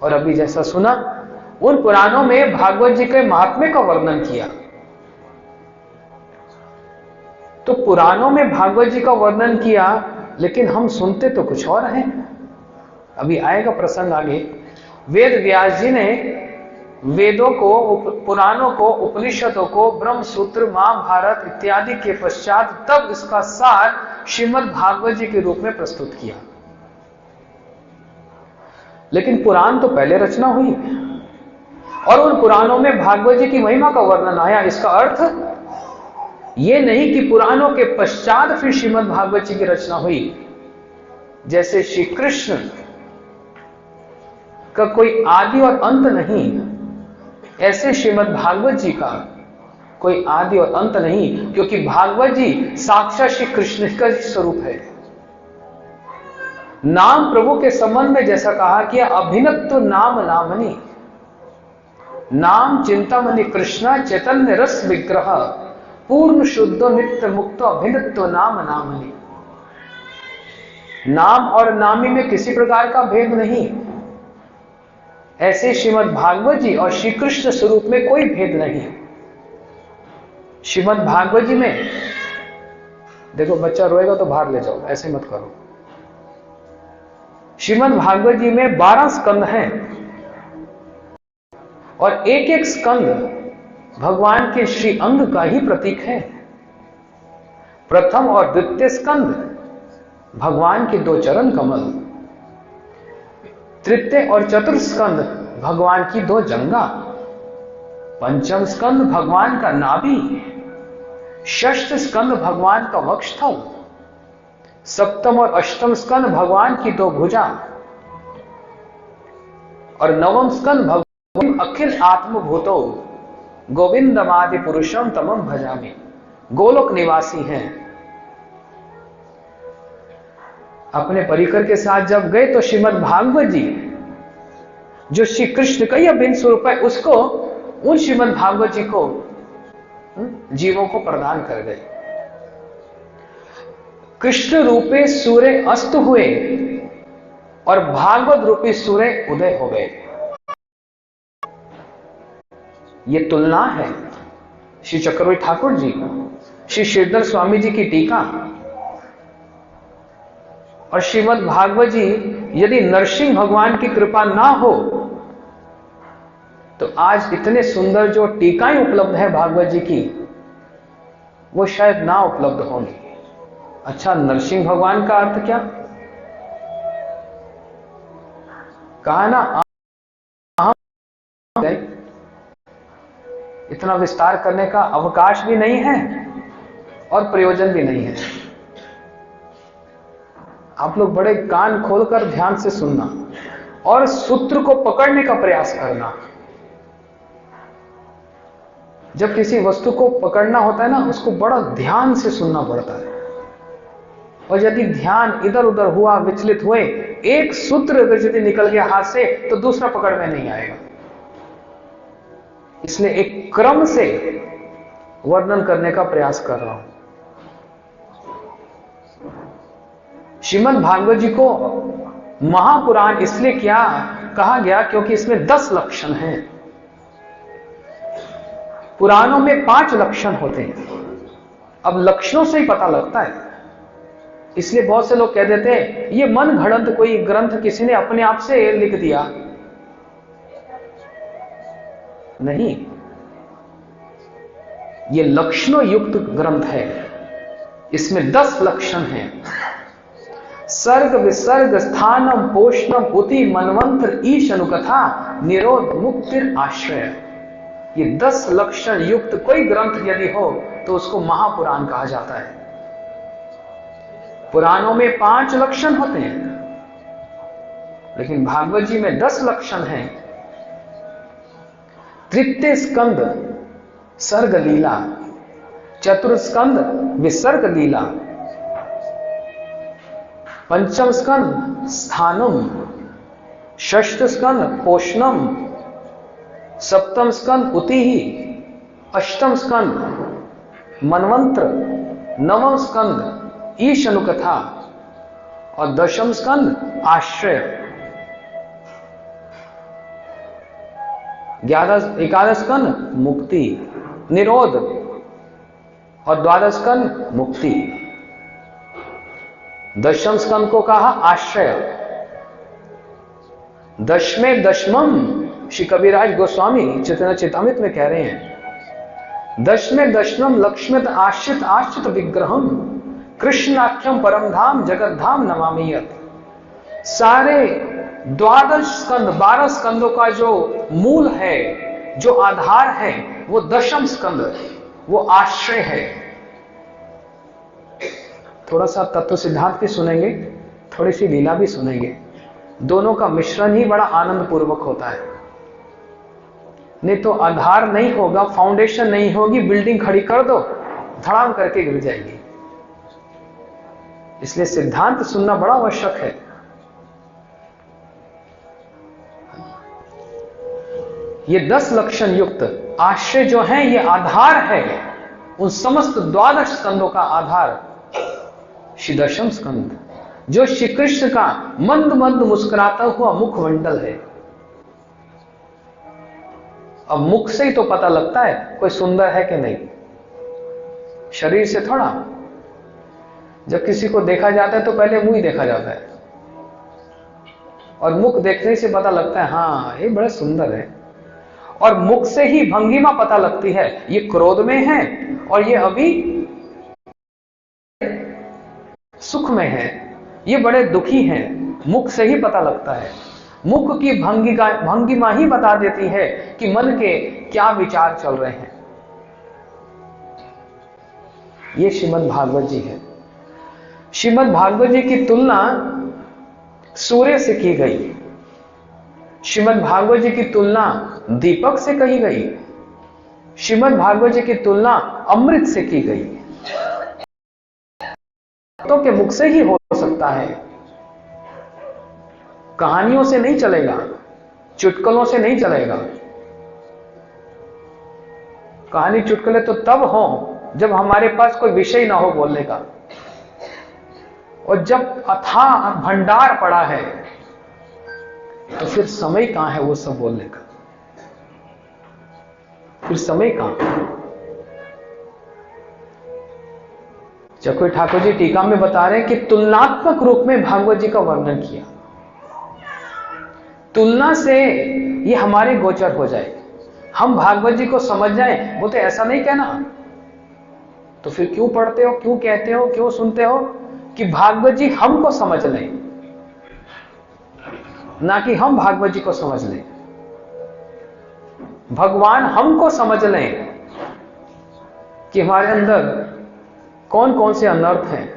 और अभी जैसा सुना उन पुराणों में भागवत जी के महात्म्य का वर्णन किया। तो पुराणों में भागवत जी का वर्णन किया, लेकिन हम सुनते तो कुछ और हैं। अभी आएगा प्रसंग आगे। वेद व्यास जी ने वेदों को, पुराणों को, उपनिषदों को, ब्रह्म सूत्र, महाभारत इत्यादि के पश्चात तब इसका सार श्रीमद् भागवत जी के रूप में प्रस्तुत किया। लेकिन पुराण तो पहले रचना हुई, और उन पुराणों में भागवत जी की महिमा का वर्णन आया। इसका अर्थ यह नहीं कि पुराणों के पश्चात फिर श्रीमद् भागवत जी की रचना हुई। जैसे श्री कृष्ण का कोई आदि और अंत नहीं, ऐसे श्रीमद् भागवत जी का कोई आदि और अंत नहीं, क्योंकि भागवत जी साक्षात श्री कृष्ण का स्वरूप है। नाम प्रभु के संबंध में जैसा कहा कि अभिनत्व नाम नामनि, नाम चिंतामणि कृष्णा चैतन्य रस विग्रह पूर्ण शुद्ध नित्य मुक्त अभिनत्व नाम नामनि। नाम और नामी में किसी प्रकार का भेद नहीं। ऐसे श्रीमद् भागवत जी और श्री कृष्ण स्वरूप में कोई भेद नहीं। श्रीमद् भागवत जी में देखो, बच्चा रोएगा तो बाहर ले जाओ, ऐसे मत करो। श्रीमद् भागवत जी में 12 स्कंद हैं, और एक एक स्कंद भगवान के श्री अंग का ही प्रतीक है। प्रथम और द्वितीय स्कंद भगवान के 2 चरण कमल, तृतीय और चतुर्थ स्कंद भगवान की 2 जंगा, पंचम स्कंद भगवान का नाभि, षष्ठ स्कंद भगवान का वक्षस्थल, सप्तम और अष्टम स्कंद भगवान की 2 भुजा, और नवम स्कंद भगवान अखिल आत्मभूतो गोविंदमादि पुरुषम तमम भजामि, गोलोक निवासी हैं। अपने परिकर के साथ जब गए तो श्रीमद् भागवत जी जो श्री कृष्ण का ही अभिन्न स्वरूप है, उसको उन श्रीमद् भागवत जी को जीवों को प्रदान कर गए। कृष्ण रूपे सूर्य अस्त हुए और भागवत रूपी सूर्य उदय हो गए। ये तुलना है श्री चक्रवर्ती ठाकुर जी, श्री श्रीधर स्वामी जी की टीका और श्रीमद् भागवत जी। यदि नरसिंह भगवान की कृपा ना हो तो आज इतने सुंदर जो टीकाएं उपलब्ध है भागवत जी की, वो शायद ना उपलब्ध होंगी। अच्छा, नरसिंह भगवान का अर्थ क्या? कहा ना, इतना विस्तार करने का अवकाश भी नहीं है और प्रयोजन भी नहीं है। आप लोग बड़े कान खोलकर ध्यान से सुनना और सूत्र को पकड़ने का प्रयास करना। जब किसी वस्तु को पकड़ना होता है ना, उसको बड़ा ध्यान से सुनना पड़ता है, और यदि ध्यान इधर उधर हुआ, विचलित हुए, एक सूत्र अगर यदि निकल गया हाथ से तो दूसरा पकड़ में नहीं आएगा। इसलिए एक क्रम से वर्णन करने का प्रयास कर रहा हूं। श्रीमद् भागवत जी को महापुराण इसलिए क्या कहा गया, क्योंकि इसमें 10 लक्षण हैं। पुराणों में 5 लक्षण होते हैं। अब लक्षणों से ही पता लगता है। इसलिए बहुत से लोग कह देते हैं ये मन घड़ंत कोई ग्रंथ किसी ने अपने आप से लिख दिया। नहीं, ये लक्षणों युक्त ग्रंथ है। इसमें 10 लक्षण हैं। सर्ग विसर्ग स्थानम पोषणम उति मनवंतर ईश अनुकथा निरोध मुक्तिर आश्रय। ये 10 लक्षण युक्त कोई ग्रंथ यदि हो तो उसको महापुराण कहा जाता है। पुराणों में 5 लक्षण होते हैं, लेकिन भागवत जी में 10 लक्षण हैं। तृतीय स्कंद सर्ग लीला, चतुर्स्कंद विसर्ग लीला, पंचम स्कंद स्थानम, षष्ठ स्कंद पोषणम, सप्तम स्कंद उतिहि, अष्टम स्कंद मनवंत्र, नवम स्कंद ईश अनुकथा और दशम स्कंद आश्रय। 11 स्कंद मुक्ति निरोध और 12 स्कंद मुक्ति। दशम स्कंद को कहा आश्रय। दशमें दशमम श्री कबीराज गोस्वामी चेतना चेतामृत में कह रहे हैं, दशमें दशमम लक्ष्मित आश्रित आश्रित विग्रहम कृष्णाख्यम परम धाम जगत धाम नमामि यत्। सारे 12 स्कंद 12 स्कंदों का जो मूल है, जो आधार है, वो दशम स्कंद, वो आश्रय है। थोड़ा सा तत्व सिद्धांत भी सुनेंगे, थोड़ी सी लीला भी सुनेंगे। दोनों का मिश्रण ही बड़ा आनंद पूर्वक होता है। नहीं तो आधार नहीं होगा, फाउंडेशन नहीं होगी, बिल्डिंग खड़ी कर दो, धड़ाम करके गिर जाएगी। इसलिए सिद्धांत सुनना बड़ा आवश्यक है। ये 10 लक्षण युक्त आश्रय जो है, ये आधार है उन समस्त 12 स्कंदों का आधार श्री दशम स्कंद, जो श्री कृष्ण का मंद मंद मुस्कुराता हुआ मुखमंडल है। अब मुख से ही तो पता लगता है कोई सुंदर है कि नहीं, शरीर से थोड़ा। जब किसी को देखा जाता है तो पहले मुंह ही देखा जाता है, और मुख देखने से पता लगता है हाँ ये बड़ा सुंदर है। और मुख से ही भंगिमा पता लगती है, ये क्रोध में है और ये अभी सुख में है, ये बड़े दुखी हैं। मुख से ही पता लगता है। मुख की भंगिमा ही बता देती है कि मन के क्या विचार चल रहे हैं। ये श्रीमद् भागवत जी है। श्रीमद् भागवत जी की तुलना सूर्य से की गई, श्रीमद् भागवत जी की तुलना दीपक से कही गई, श्रीमद् भागवत जी की तुलना अमृत से की गई। तो के मुख से ही हो सकता है, कहानियों से नहीं चलेगा, चुटकुलों से नहीं चलेगा। कहानी चुटकुले तो तब हो जब हमारे पास कोई विषय ना हो बोलने का, और जब अथाह भंडार पड़ा है तो फिर समय कहां है वो सब बोलने का, फिर समय कहां। चकोई ठाकुर जी टीका में बता रहे हैं कि तुलनात्मक रूप में भागवत जी का वर्णन किया, तुलना से ये हमारे गोचर हो जाए, हम भागवत जी को समझ जाएं। वो तो ऐसा नहीं कहना, तो फिर क्यों पढ़ते हो, क्यों कहते हो, क्यों सुनते हो कि भागवत जी हमको समझ लें, ना कि हम भागवत जी को समझ लें। भगवान हमको समझ लें कि हमारे अंदर कौन कौन से अनर्थ हैं,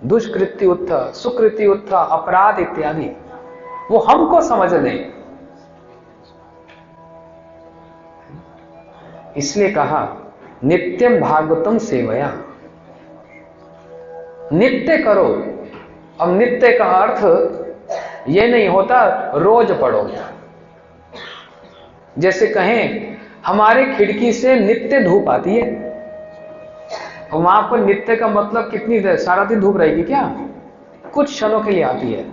दुष्कृत्य उत्था, सुकृत्य उत्था, अपराध इत्यादि, वो हमको समझ लें। इसलिए कहा नित्यम भागवतम सेवया, नित्य करो। अब नित्य का अर्थ ये नहीं होता रोज पढ़ो। जैसे कहें हमारे खिड़की से नित्य धूप आती है, और वहां पर नित्य का मतलब कितनी देर, सारा दिन धूप रहेगी क्या? कुछ क्षणों के लिए आती है।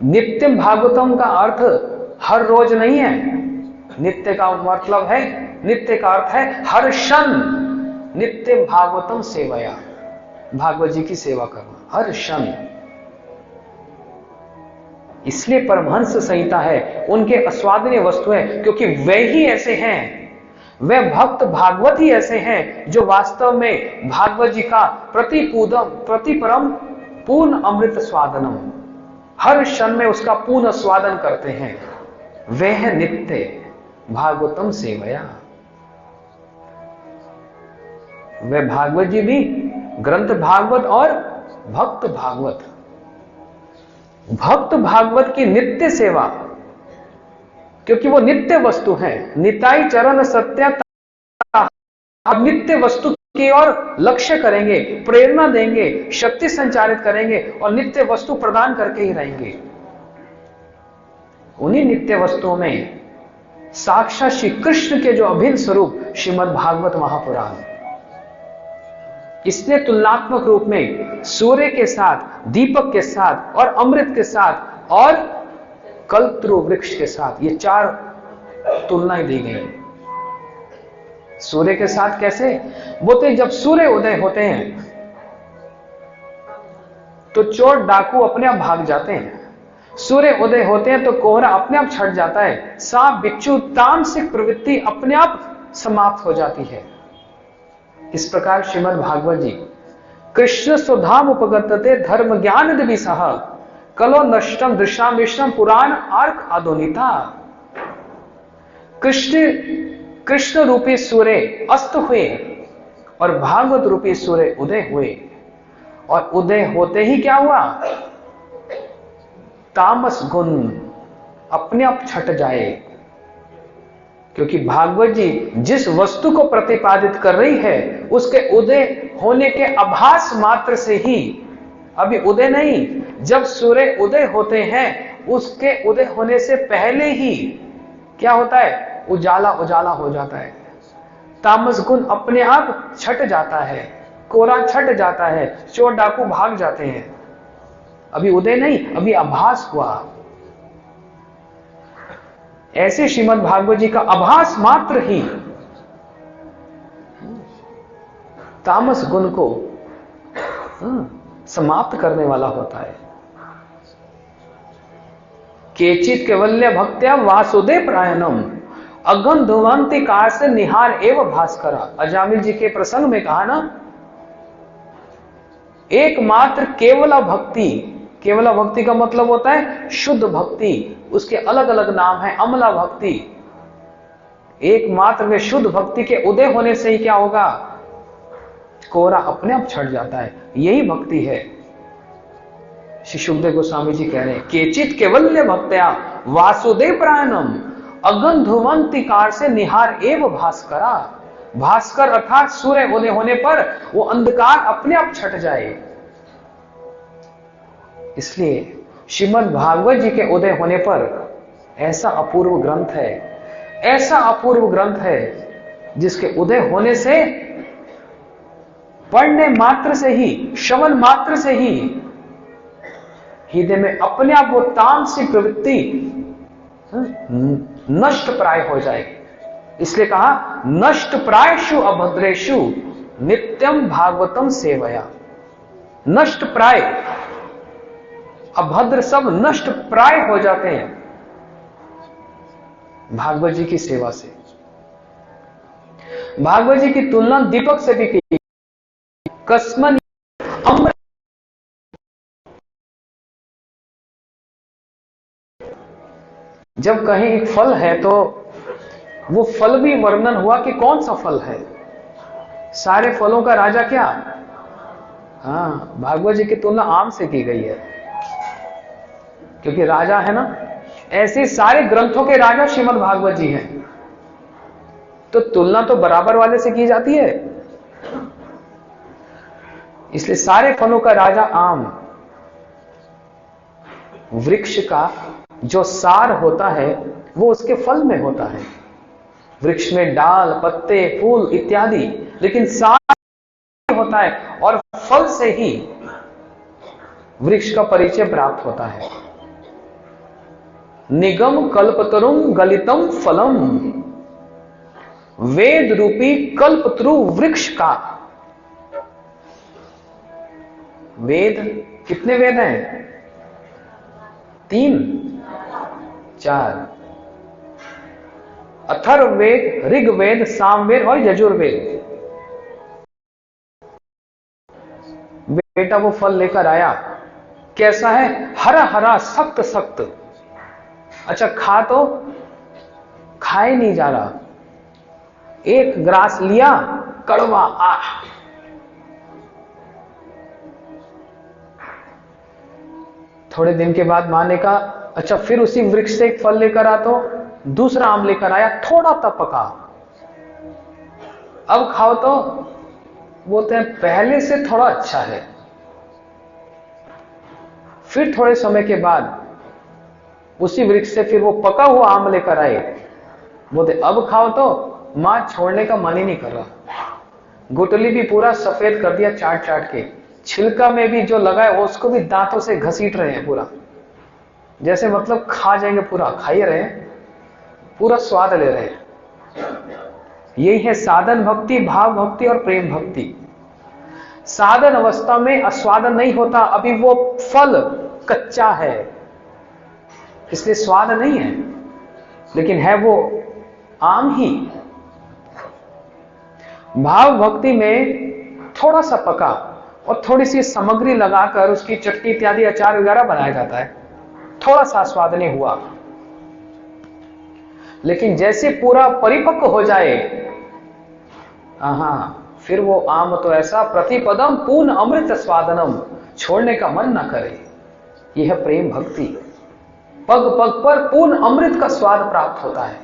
नित्यम भागवतम का अर्थ हर रोज नहीं है। नित्य का मतलब है, नित्य का अर्थ है हर क्षण। नित्य भागवतम सेवया, भागवत जी की सेवा करना हर क्षण। इसलिए परमहंस संहिता है, उनके अस्वादनीय वस्तु है, क्योंकि वे ही ऐसे हैं, वे भक्त भागवत ही ऐसे हैं जो वास्तव में भागवत जी का प्रतिपरम पूर्ण अमृत स्वादनम, हर क्षण में उसका पूर्ण स्वादन करते हैं। वे है नित्य भागवतम सेवया। वे भागवत जी भी ग्रंथ भागवत और भक्त भागवत। भक्त भागवत की नित्य सेवा, क्योंकि वो नित्य वस्तु है। निताई चरण सत्य, अब नित्य वस्तु की ओर लक्ष्य करेंगे, प्रेरणा देंगे, शक्ति संचारित करेंगे और नित्य वस्तु प्रदान करके ही रहेंगे। उन्हीं नित्य वस्तुओं में साक्षात श्री कृष्ण के जो अभिन्न स्वरूप श्रीमद् भागवत महापुराण, इसने तुलनात्मक रूप में सूर्य के साथ, दीपक के साथ और अमृत के साथ और कल्पतरु वृक्ष के साथ ये चार तुलनाएं दी गई। सूर्य के साथ कैसे? बोलते जब सूर्य उदय होते हैं तो चोर डाकू अपने आप भाग जाते हैं। सूर्य उदय होते हैं तो कोहरा अपने आप छट जाता है। सांप बिच्छू तामसिक प्रवृत्ति अपने आप समाप्त हो जाती है। इस प्रकार श्रीमद् भागवत जी कृष्ण स्वधाम उपगतते धर्म ज्ञान दिविसह कलो नष्टम दृश्याम विष्णम पुराण आर्क आदोनिता। कृष्ण रूपी सूर्य अस्त हुए और भागवत रूपी सूर्य उदय हुए, और उदय होते ही क्या हुआ? तामस गुण अपने आप छट जाए, क्योंकि भागवत जी जिस वस्तु को प्रतिपादित कर रही है उसके उदय होने के आभास मात्र से ही, अभी उदय नहीं, जब सूर्य उदय होते हैं उसके उदय होने से पहले ही क्या होता है? उजाला उजाला हो जाता है। तामस गुण अपने आप छट जाता है, कोहरा छट जाता है, चोर डाकू भाग जाते हैं। अभी उदय नहीं, अभी आभास हुआ। ऐसे श्रीमद् भागवत जी का आभास मात्र ही तामस गुण को समाप्त करने वाला होता है। केचित केवल्य भक्त्या वासुदेव प्रायणम अगंधवंती कार से निहार एवं भास्करा। अजामिल जी के प्रसंग में कहा ना, एकमात्र केवला भक्ति, केवला भक्ति का मतलब होता है शुद्ध भक्ति, उसके अलग अलग नाम है। अमला भक्ति, एकमात्र वे शुद्ध भक्ति के उदय होने से ही क्या होगा? कोहरा अपने आप छट जाता है। यही भक्ति है। श्री सुखदेव गोस्वामी जी कह रहे हैं केचित केवल्य भक्त्या वासुदेव प्रायणम अगंधवंती कार से निहार एव भास्करा। भास्कर अर्थात सूर्य उदय होने पर वो अंधकार अपने आप छट जाए। इसलिए श्रीमद् भागवत जी के उदय होने पर ऐसा अपूर्व ग्रंथ है, ऐसा अपूर्व ग्रंथ है जिसके उदय होने से, पढ़ने मात्र से ही, श्रवण मात्र से ही हृदय में अपने आप वो तामसिक प्रवृत्ति नष्ट प्राय हो जाएगी। इसलिए कहा नष्ट प्रायशु अभद्रेशु नित्यम भागवतम सेवया। नष्ट प्राय, अभद्र सब नष्ट प्राय हो जाते हैं भागवत जी की सेवा से। भागवत जी की तुलना दीपक से भी की। कस्मन अमृत, जब कहीं एक फल है तो वो फल भी वर्णन हुआ कि कौन सा फल है। सारे फलों का राजा क्या? हाँ, भागवत जी की तुलना आम से की गई है, क्योंकि राजा है ना। ऐसे सारे ग्रंथों के राजा श्रीमद् भागवत जी हैं, तो तुलना तो बराबर वाले से की जाती है। इसलिए सारे फलों का राजा आम। वृक्ष का जो सार होता है वो उसके फल में होता है। वृक्ष में डाल, पत्ते, फूल इत्यादि, लेकिन सार होता है और फल से ही वृक्ष का परिचय प्राप्त होता है। निगम कल्पतरुम गलितम फलम, वेद रूपी कल्पतरु वृक्ष का। वेद कितने वेद हैं? 3, 4। अथर्ववेद, ऋग्वेद, सामवेद और यजुर्वेद। बेटा वो फल लेकर आया, कैसा है? हरा हरा, सख्त सख्त। अच्छा, खा तो खाए नहीं जा रहा। एक ग्रास लिया, कड़वा, थोड़े दिन के बाद माँ ने कहा अच्छा फिर उसी वृक्ष से एक फल लेकर आ, तो दूसरा आम लेकर आया, थोड़ा तब पका, अब खाओ तो बोलते हैं पहले से थोड़ा अच्छा है। फिर थोड़े समय के बाद उसी वृक्ष से फिर वो पका हुआ आम लेकर आए, बोलते अब खाओ तो मां छोड़ने का मन ही नहीं कर रहा। गुटली भी पूरा सफेद कर दिया चाट चाट के, छिलका में भी जो लगा है उसको भी दांतों से घसीट रहे हैं पूरा, जैसे मतलब खा जाएंगे, पूरा खा ही रहे हैं, पूरा स्वाद ले रहे हैं। यही है साधन भक्ति, भाव भक्ति और प्रेम भक्ति। साधन अवस्था में आस्वादन नहीं होता, अभी वो फल कच्चा है इसलिए स्वाद नहीं है, लेकिन है वो आम ही। भाव भक्ति में थोड़ा सा पका और थोड़ी सी सामग्री लगाकर उसकी चटनी इत्यादि अचार वगैरह बनाया जाता है, थोड़ा सा स्वाद नहीं हुआ। लेकिन जैसे पूरा परिपक्व हो जाए, फिर वो आम तो ऐसा प्रतिपदम पूर्ण अमृत स्वादनम, छोड़ने का मन न करे। यह है प्रेम भक्ति, पग पग पर पूर्ण अमृत का स्वाद प्राप्त होता है,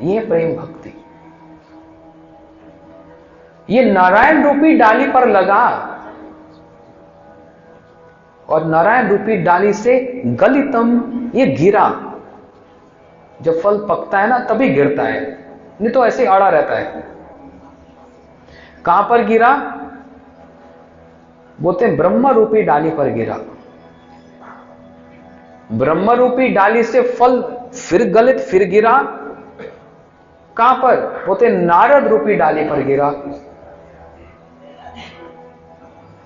यह प्रेम भक्ति। ये नारायण रूपी डाली पर लगा और नारायण रूपी डाली से गलितम, ये गिरा। जब फल पकता है ना तभी गिरता है, नहीं तो ऐसे अड़ा रहता है। कहां पर गिरा? बोलते हैं ब्रह्म रूपी डाली पर गिरा। ब्रह्म रूपी डाली से फल फिर गलित, फिर गिरा। कहां पर? बोलते नारद रूपी डाली पर गिरा।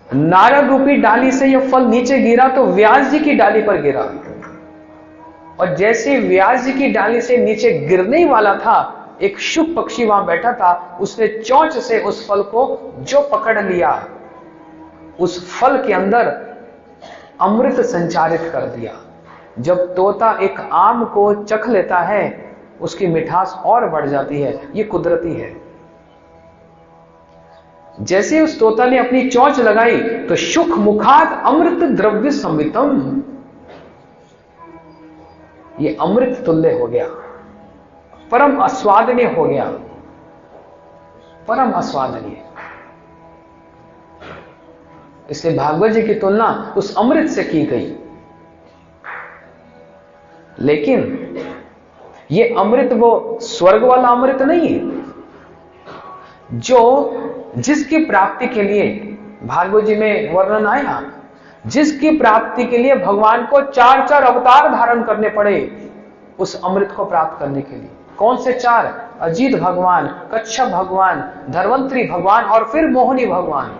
नारद रूपी डाली से यह फल नीचे गिरा तो व्यास जी की डाली पर गिरा, और जैसे व्यास जी की डाली से नीचे गिरने वाला था, एक शुक पक्षी वहां बैठा था, उसने चोंच से उस फल को जो पकड़ लिया, उस फल के अंदर अमृत संचारित कर दिया। जब तोता एक आम को चख लेता है, उसकी मिठास और बढ़ जाती है, ये कुदरती है। जैसे उस तोता ने अपनी चोंच लगाई तो शुक मुखात अमृत द्रव्य संवितम, ये अमृत तुल्य हो गया, परम आस्वादनीय हो गया, परम आस्वादनीय। इसलिए भागवत जी की तुलना उस अमृत से की गई। लेकिन ये अमृत वो स्वर्ग वाला अमृत नहीं है, जो जिसकी प्राप्ति के लिए भागवत जी में वर्णन आया, जिसकी प्राप्ति के लिए भगवान को 4 अवतार धारण करने पड़े उस अमृत को प्राप्त करने के लिए। कौन से 4? अजीत भगवान, कच्छप भगवान, धर्वंतरी भगवान और फिर मोहिनी भगवान।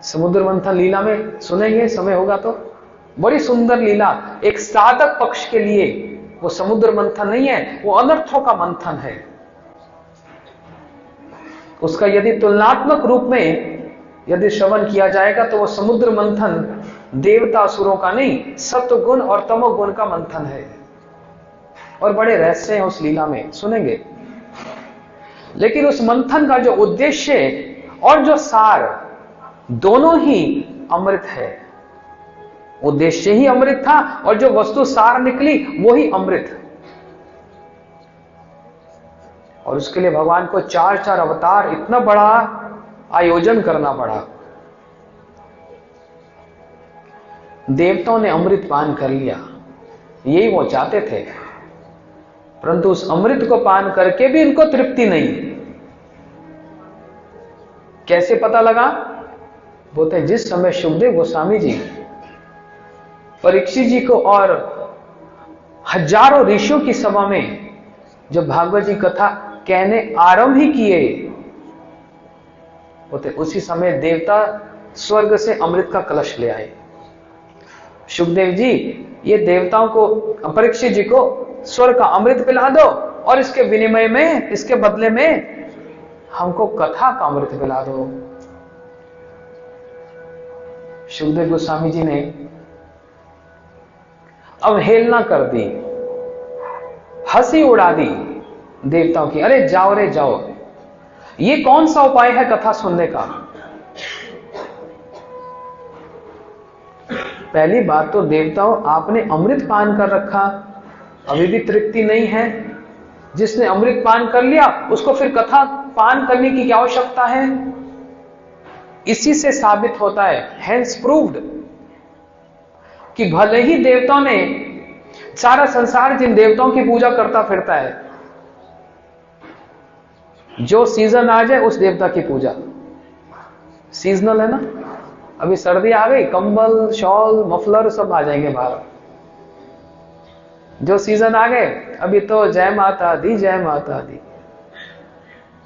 समुद्र मंथन लीला में सुनेंगे, समय होगा तो, बड़ी सुंदर लीला। एक साधक पक्ष के लिए वो समुद्र मंथन नहीं है, वो अनर्थों का मंथन है। उसका यदि तुलनात्मक रूप में यदि श्रवण किया जाएगा तो वो समुद्र मंथन देवता असुरों का नहीं, सत्व गुण और तमो गुण का मंथन है, और बड़े रहस्य हैं उस लीला में, सुनेंगे। लेकिन उस मंथन का जो उद्देश्य और जो सार, दोनों ही अमृत है। उद्देश्य ही अमृत था और जो वस्तु सार निकली वो ही अमृत। और उसके लिए भगवान को 4 अवतार, इतना बड़ा आयोजन करना पड़ा। देवताओं ने अमृत पान कर लिया, यही वो चाहते थे, परंतु उस अमृत को पान करके भी इनको तृप्ति नहीं। कैसे पता लगा? बोलते जिस समय सुखदेव गोस्वामी जी परीक्षित जी को और हजारों ऋषियों की सभा में जब भागवत जी कथा कहने आरंभ ही किए, बोलते उसी समय देवता स्वर्ग से अमृत का कलश ले आए। सुखदेव जी, ये देवताओं को, परीक्षित जी को स्वर्ग का अमृत पिला दो और इसके विनिमय में, इसके बदले में हमको कथा का अमृत पिला दो। सुखदेव गोस्वामी जी ने अवहेलना कर दी, हंसी उड़ा दी देवताओं की। अरे जाओ रे जाओ, ये कौन सा उपाय है कथा सुनने का? पहली बात तो देवताओं, आपने अमृत पान कर रखा, अभी भी तृप्ति नहीं है। जिसने अमृत पान कर लिया उसको फिर कथा पान करने की क्या आवश्यकता है? इसी से साबित होता है, हेंस प्रूव्ड, कि भले ही देवताओं ने, सारा संसार जिन देवताओं की पूजा करता फिरता है, जो सीजन आ जाए उस देवता की पूजा। सीजनल है ना, अभी सर्दी आ गई, कंबल, शॉल, मफलर सब आ जाएंगे बाहर। जो सीजन आ गए, अभी तो जय माता दी, जय माता दी,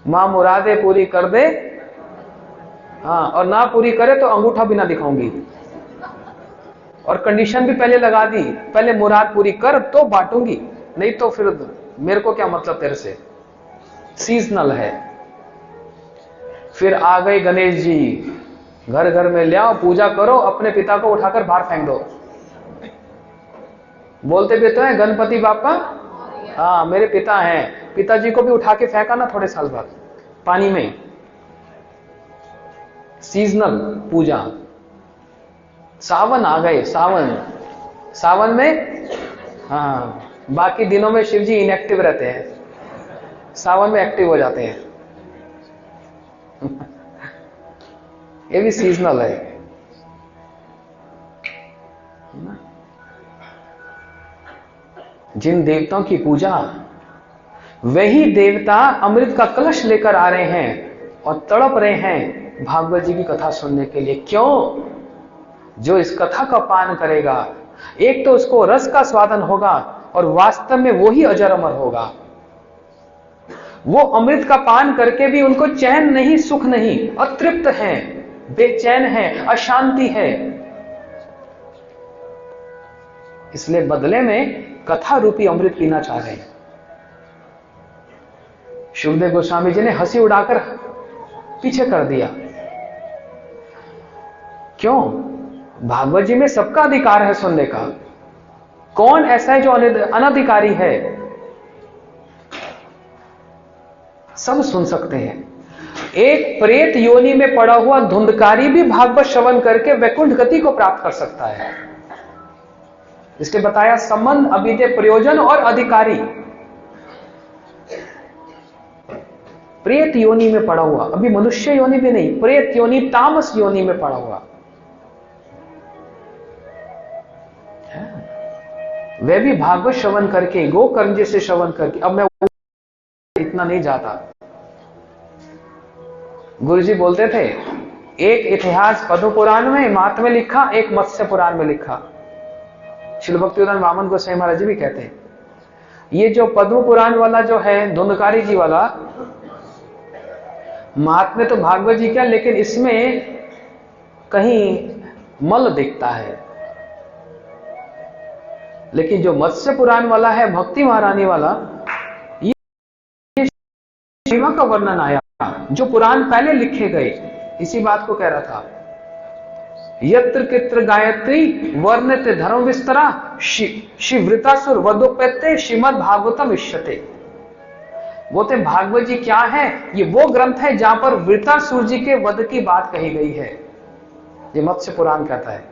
मां मुरादे पूरी कर दे। हाँ, और ना पूरी करे तो अंगूठा भी ना दिखाऊंगी। और कंडीशन भी पहले लगा दी, पहले मुराद पूरी कर तो बांटूंगी, नहीं तो फिर मेरे को क्या मतलब तेरे से। सीजनल है। फिर आ गए गणेश जी, घर घर में ले आओ, पूजा करो, अपने पिता को उठाकर बाहर फेंक दो। बोलते भी तो है गणपति बापा, हाँ मेरे पिता हैं, पिताजी को भी उठा के फेंका ना थोड़े साल बाद पानी में। सीजनल पूजा। सावन आ गए, सावन में, हाँ बाकी दिनों में शिव जी इनएक्टिव रहते हैं, सावन में एक्टिव हो जाते हैं। ये भी सीजनल है। जिन देवताओं की पूजा, वही देवता अमृत का कलश लेकर आ रहे हैं और तड़प रहे हैं भागवत जी की कथा सुनने के लिए। क्यों? जो इस कथा का पान करेगा, एक तो उसको रस का स्वादन होगा और वास्तव में वो ही अजर अमर होगा। वो अमृत का पान करके भी उनको चैन नहीं, सुख नहीं, अतृप्त है, बेचैन है, अशांति है। इसलिए बदले में कथा रूपी अमृत पीना चाह रहे हैं। शुभदेव गोस्वामी जी ने हंसी उड़ाकर पीछे कर दिया। क्यों? भागवत जी में सबका अधिकार है सुनने का। कौन ऐसा है जो अनधिकारी है? सब सुन सकते हैं। एक प्रेत योनि में पड़ा हुआ धुंधकारी भी भागवत श्रवण करके वैकुंठ गति को प्राप्त कर सकता है। इसलिए बताया संबंध, अभिधेय, प्रयोजन और अधिकारी। प्रेत योनि में पड़ा हुआ, अभी मनुष्य योनि भी नहीं, प्रेत योनि, तामस योनि में पड़ा हुआ, वह भी भागवत श्रवण करके, गोकर्ण जी से श्रवण करके। अब मैं इतना नहीं जाता। गुरुजी बोलते थे, एक इतिहास पद्म पुराण में, महात्म्य लिखा, एक मत्स्य पुराण में लिखा। श्रील भक्तिवेदांत वामन गोसाई महाराज जी भी कहते हैं, ये जो पद्म पुराण वाला जो है, धुंधकारी जी वाला, महात्म्य तो भागवत जी का, लेकिन इसमें कहीं मल दिखता है। लेकिन जो मत्स्य पुराण वाला है, भक्ति महारानी वाला, ये शिवा का वर्णन आया, जो पुराण पहले लिखे गए। इसी बात को कह रहा था, यत्र कित्र गायत्री वर्णित धर्म विस्तरा शिवृतासुर वधोपेत्ते श्रीमद् भागवतम इष्यते। बोलते भागवत जी क्या है? ये वो ग्रंथ है जहां पर वृतासुर जी के वध की बात कही गई है। ये मत्स्य पुराण कहता है।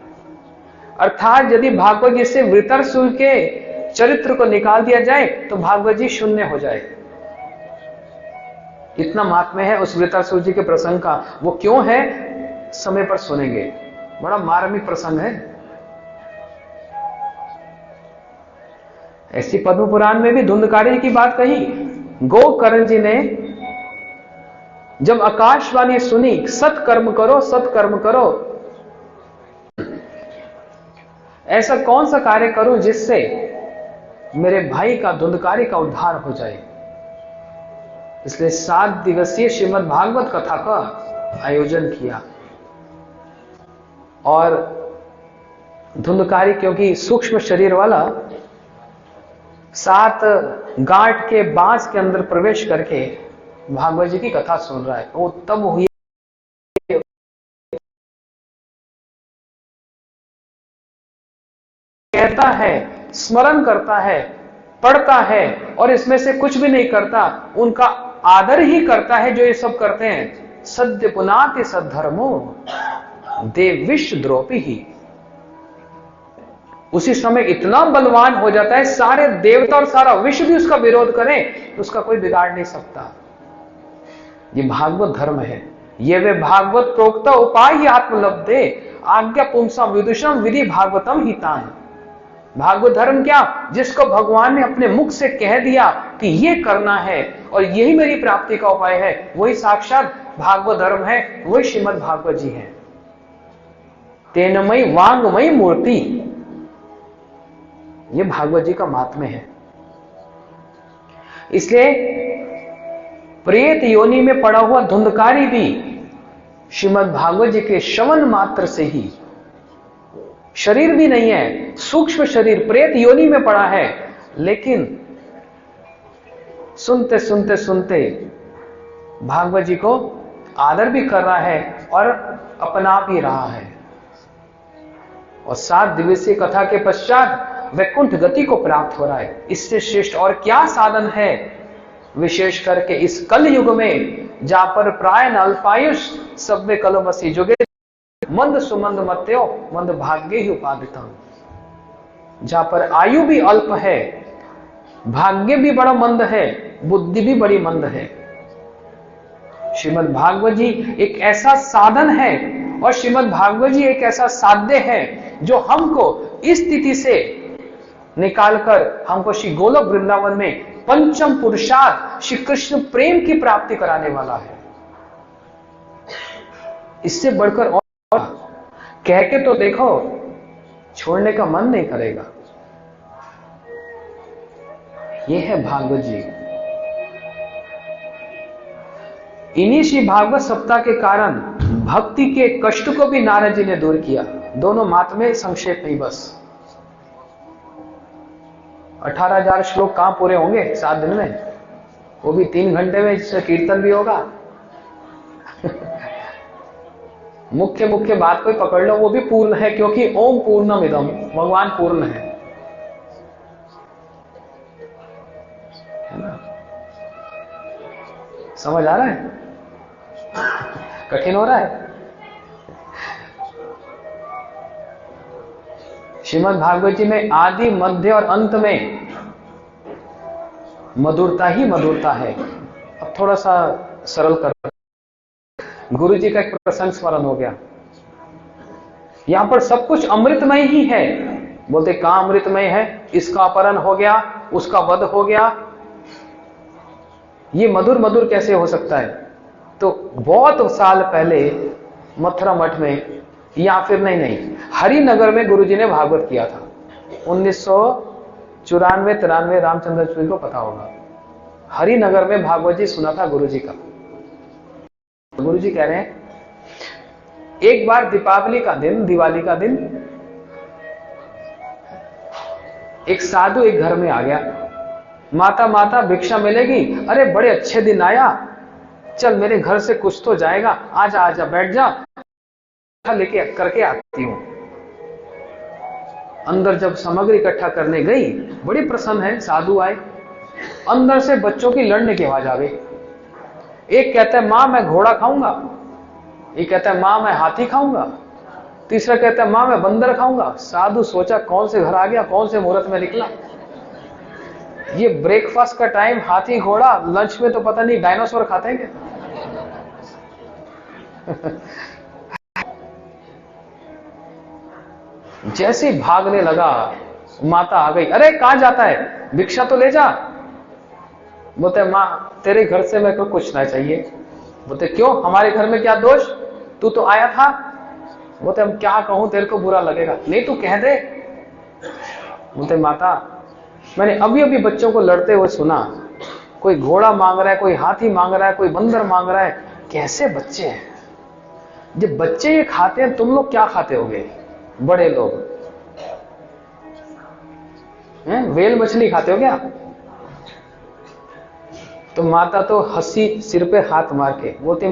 अर्थात यदि भागवत जी से वृतासुर के चरित्र को निकाल दिया जाए तो भागवत जी शून्य हो जाए। इतना महात्म्य है उस वृतासुर जी के प्रसंग का। वो क्यों है, समय पर सुनेंगे। बड़ा मार्मिक प्रसंग है। ऐसी पद्म पुराण में भी धुंधकारी की बात कही। गोकर्ण जी ने जब आकाशवाणी सुनी, सत्कर्म करो, सत्कर्म करो, ऐसा कौन सा कार्य करूं जिससे मेरे भाई का, धुंधकारी का उद्धार हो जाए। इसलिए 7 दिवसीय श्रीमद् भागवत कथा का आयोजन किया। और धुंधकारी क्योंकि सूक्ष्म शरीर वाला, 7 गांठ के बांस के अंदर प्रवेश करके भागवत जी की कथा सुन रहा है। वो तब हुई कहता है, स्मरण करता है, पढ़ता है और इसमें से कुछ भी नहीं करता, उनका आदर ही करता है जो ये सब करते हैं। सद्य पुनाति सद्धर्मो देविश द्रोपी ही। उसी समय इतना बलवान हो जाता है, सारे देवता और सारा विश्व भी उसका विरोध करें तो उसका कोई बिगाड़ नहीं सकता। ये भागवत धर्म है। ये वे भागवत प्रोक्ता उपाय ही आत्मलब्धे आज्ञा पुंसम विदुषम विधि भागवतम हितान। भागवत धर्म क्या? जिसको भगवान ने अपने मुख से कह दिया कि ये करना है और यही मेरी प्राप्ति का उपाय है, वही साक्षात भागवत धर्म है, वही श्रीमद् भागवत जी है। तेनमयी वांगमयी मूर्ति, ये भागवत जी का महात्म्य है। इसलिए प्रेत योनि में पड़ा हुआ धुंधकारी भी श्रीमद् भागवत जी के श्रवण मात्र से ही, शरीर भी नहीं है, सूक्ष्म शरीर प्रेत योनि में पड़ा है, लेकिन सुनते सुनते सुनते भागवत जी को आदर भी कर रहा है और अपना भी रहा है। और 7 दिवसीय कथा के पश्चात वैकुंठ गति को प्राप्त हो रहा है। इससे श्रेष्ठ और क्या साधन है, विशेष करके इस कल युग में, जहां पर प्राय अल्पायुष सब्बे कलमसी जुगे मंद सुमंद मत्यो मंद भाग्य ही उपादितम। जहां पर आयु भी अल्प है, भाग्य भी बड़ा मंद है, बुद्धि भी बड़ी मंद है। श्रीमद् भागवत जी एक ऐसा साधन है और श्रीमद् भागवत जी एक ऐसा साध्य है जो हमको इस स्थिति से निकालकर हमको श्री गोलोक वृंदावन में पंचम पुरुषार्थ श्री कृष्ण प्रेम की प्राप्ति कराने वाला है। इससे बढ़कर और कह के तो देखो, छोड़ने का मन नहीं करेगा। यह है भागवत जी। इन्हीं श्री भागवत सप्ताह के कारण भक्ति के कष्ट को भी नारद जी ने दूर किया। दोनों महात्म्य संक्षेप में बस 18,000 श्लोक कहां पूरे होंगे 7 दिन में, वो भी 3 घंटे में, इससे कीर्तन भी होगा। मुख्य मुख्य बात को पकड़ लो, वो भी पूर्ण है, क्योंकि ओम पूर्णम इदम, भगवान पूर्ण है ना? समझ आ रहा है? कठिन हो रहा है? श्रीमद् भागवत जी में आदि मध्य और अंत में मधुरता ही मधुरता है। अब थोड़ा सा सरल कर, गुरु जी का एक प्रसंग स्मरण हो गया। यहां पर सब कुछ अमृतमय ही है। बोलते कहां अमृतमय है? इसका अपहरण हो गया, उसका वध हो गया, ये मधुर मधुर कैसे हो सकता है? तो बहुत साल पहले मथुरा मठ में, या फिर नहीं हरिनगर में गुरुजी ने भागवत किया था। 1994-93 रामचंद्र जी को पता होगा। हरिनगर में भागवत जी सुना था गुरुजी का। गुरुजी कह रहे हैं, एक बार दिवाली का दिन एक साधु एक घर में आ गया। माता भिक्षा मिलेगी? अरे बड़े अच्छे दिन आया, चल मेरे घर से कुछ तो जाएगा, आजा आजा बैठ जा, लेके करके आती हूं। अंदर जब सामग्री इकट्ठा करने गई, बड़ी प्रसन्न है, साधु आए। अंदर से बच्चों की लड़ने की आवाज आ गई। एक कहता है मां मैं घोड़ा खाऊंगा, एक कहता है मां मैं हाथी खाऊंगा, तीसरा कहता है मां मैं बंदर खाऊंगा। साधु सोचा कौन से घर आ गया, कौन से मुहूर्त में निकला। ये ब्रेकफास्ट का टाइम, हाथी घोड़ा, लंच में तो पता नहीं डायनासोर खाते हैं क्या? जैसे भागने लगा, माता आ गई। अरे कहां जाता है, भिक्षा तो ले जा। बोलते मां तेरे घर से मेरे को कुछ ना चाहिए। बोलते क्यों, हमारे घर में क्या दोष, तू तो आया था। बोलते हम क्या कहूं, तेरे को बुरा लगेगा। नहीं तू कह दे। बोलते माता मैंने अभी अभी बच्चों को लड़ते हुए सुना, कोई घोड़ा मांग रहा है, कोई हाथी मांग रहा है, कोई बंदर मांग रहा है। कैसे बच्चे हैं, जब बच्चे ये खाते हैं, तुम लोग क्या खाते होगे बड़े लोग? हैं, वेल मछली खाते हो क्या? तो माता तो हंसी, सिर पे हाथ मार के बोलते